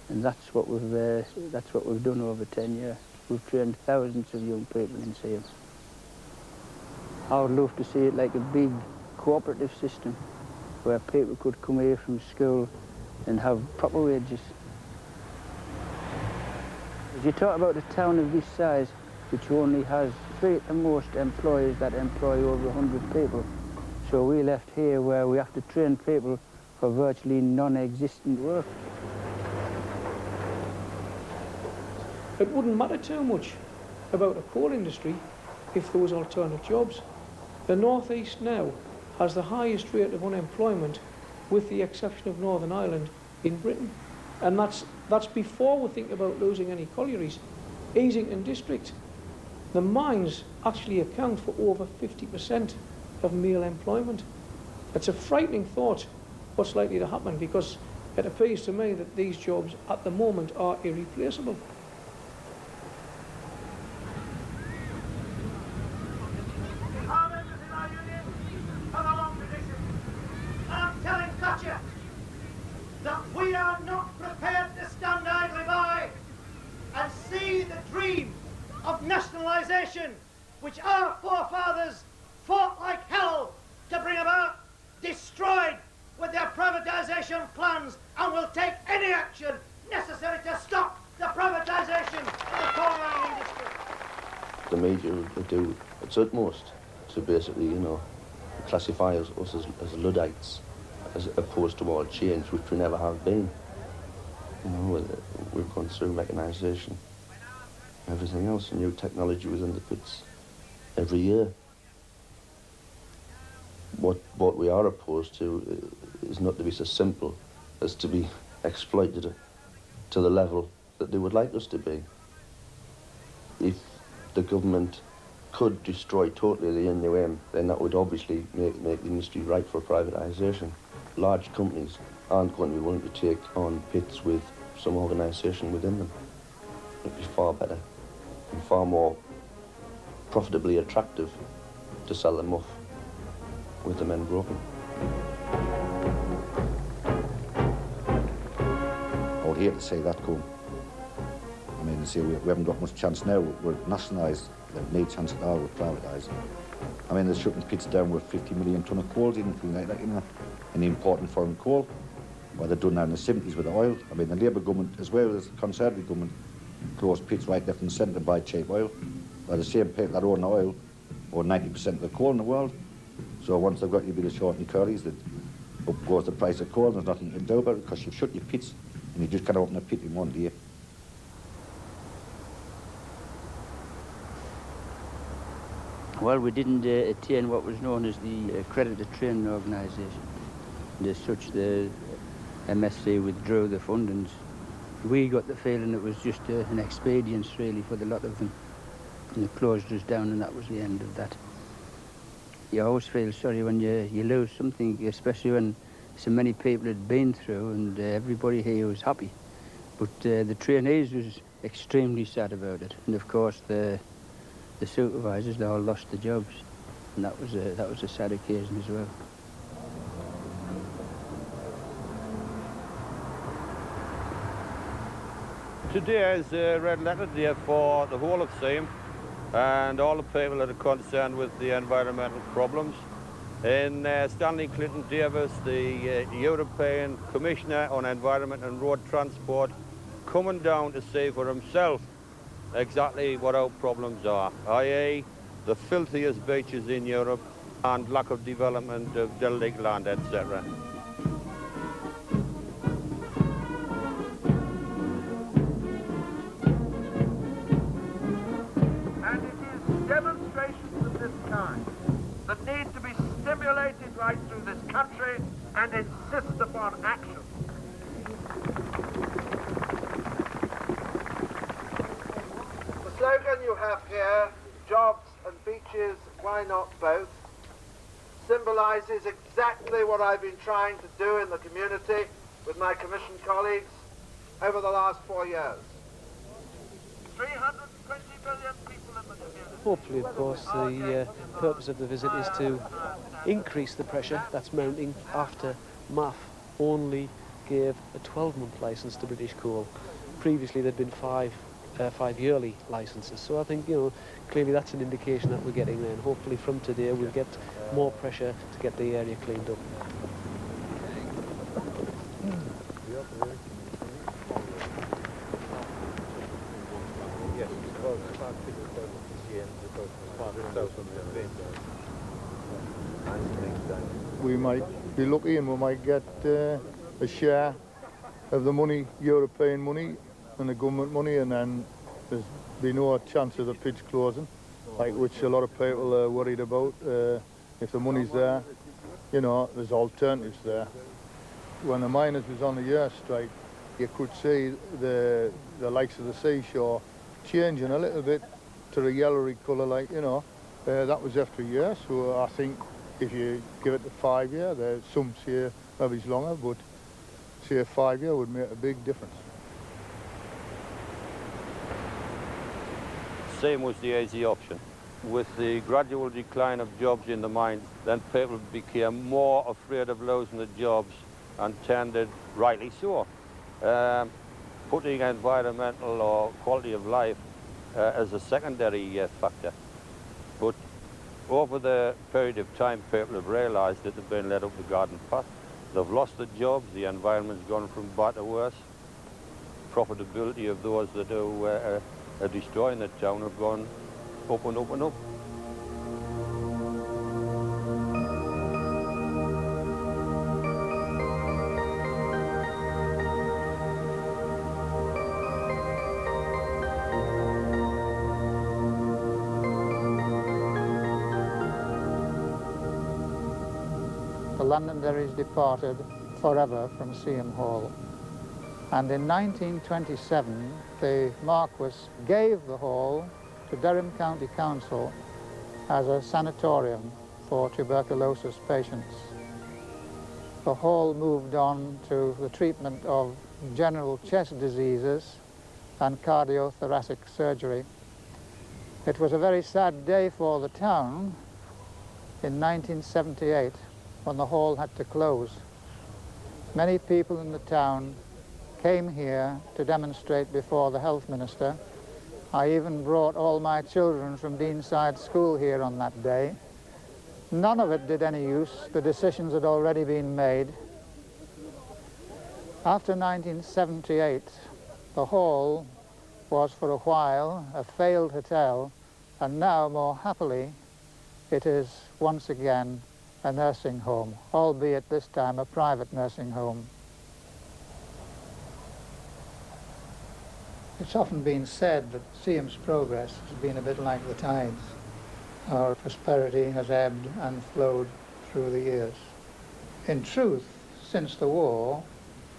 L: And that's what we've done over 10 years. We've trained thousands of young people in Seaham. I would love to see it like a big cooperative system where people could come here from school and have proper wages. If you talk about a town of this size, which only has 3 at the most employers that employ over 100 people, so we left here where we have to train people for virtually non-existent work.
S: It wouldn't matter too much about a coal industry if there was alternate jobs. The North East now has the highest rate of unemployment, with the exception of Northern Ireland, in Britain. And that's before we think about losing any collieries. Easington district, the mines actually account for over 50% of male employment. It's a frightening thought what's likely to happen, because it appears to me that these jobs at the moment are irreplaceable.
N: That we are not prepared to stand idly by and see the dream of nationalisation, which our forefathers fought like hell to bring about, destroyed with their privatisation plans, and will take any action necessary to stop the privatisation of the coal mining industry.
O: The media would do its utmost to basically, you know, classify us as Luddites, as opposed to all change, which we never have been. You know, we've gone through mechanisation, everything else, new technology within the pits every year. What we are opposed to is not to be so simple as to be exploited to the level that they would like us to be. If the government could destroy totally the NUM, then that would obviously make the industry ripe for privatisation. Large companies aren't going to be willing to take on pits with some organisation within them. It'd be far better and far more profitably attractive to sell them off with the men broken.
B: I would hate to see that come. I mean, see, we haven't got much chance now. We're nationalised. There's no chance at all with privatising. I mean, they're shutting pits down with 50 million tonne of coal, anything like that, you know, and importing foreign coal. Well, they've done that in the 70s with the oil. I mean, the Labour government, as well as the Conservative government, closed pits right, left and centre to buy cheap oil. Well, the same people that own the oil own 90% of the coal in the world. So once they've got you a bit of short in collieries, that up goes the price of coal, and there's nothing you can do about it because you've shut your pits and you just can't open a pit in one day.
L: Well, we didn't attain what was known as the accredited training organisation. And as such, the MSC withdrew the fundings. We got the feeling it was just an expedience, really, for the lot of them. And they closed us down, and that was the end of that. You always feel sorry when you lose something, especially when so many people had been through, and everybody here was happy. But the trainees was extremely sad about it. And, of course, the supervisors, they all lost their jobs, and that was a sad occasion as well.
M: Today is a red letter day for the whole of Seaham and all the people that are concerned with the environmental problems. And Stanley Clinton Davis, the European Commissioner on Environment and Road Transport, coming down to see for himself exactly what our problems are, i.e. the filthiest beaches in Europe and lack of development of delta land, etc.
J: And it is demonstrations of this kind that need to be stimulated right through this country and insist upon action.
C: The slogan you have here, jobs and beaches, why not both, symbolises exactly what I've been trying to do in the community with my commission colleagues over the last 4 years. 320 million people in the community.
W: Hopefully, of course, the purpose of the visit is to increase the pressure that's mounting after MAF only gave a 12-month licence to British Coal. Previously, there'd been five-yearly licences. So I think, you know, clearly that's an indication that we're getting there. And hopefully from today we'll get more pressure to get the area cleaned up.
X: We might be lucky and we might get a share of the money, European money and the government money, and then there's be no chance of the pitch closing, like which a lot of people are worried about. If the money's there, you know, there's alternatives there. When the miners was on the year strike, you could see the likes of the seashore changing a little bit to the yellowy colour, like, you know. That was after a year, so I think if you give it to 5 years, there's some say maybe it's longer, but say 5 years would make a big difference.
M: Same was the easy option. With the gradual decline of jobs in the mines, then people became more afraid of losing the jobs and tended, rightly so, putting environmental or quality of life as a secondary factor. But over the period of time, people have realised that they've been led up the garden path. They've lost the jobs, the environment's gone from bad to worse. Profitability of those that are destroying the town have gone up and up and up.
P: the Londonderries departed forever from Seaham Hall. And in 1927, the Marquess gave the hall to Durham County Council as a sanatorium for tuberculosis patients. The hall moved on to the treatment of general chest diseases and cardiothoracic surgery. It was a very sad day for the town in 1978 when the hall had to close. Many people in the town came here to demonstrate before the health minister. I even brought all my children from Deanside School here on that day. None of it did any use. The decisions had already been made. After 1978, the hall was for a while a failed hotel, and now, more happily, it is once again a nursing home, albeit this time a private nursing home. It's often been said that Seaham's progress has been a bit like the tides. Our prosperity has ebbed and flowed through the years. In truth, since the war,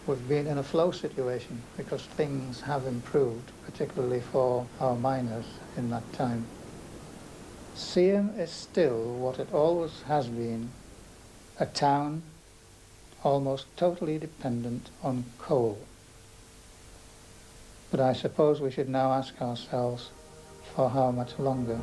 P: we've been in a flow situation because things have improved, particularly for our miners in that time. Seaham is still what it always has been, a town almost totally dependent on coal. But I suppose we should now ask ourselves for how much longer.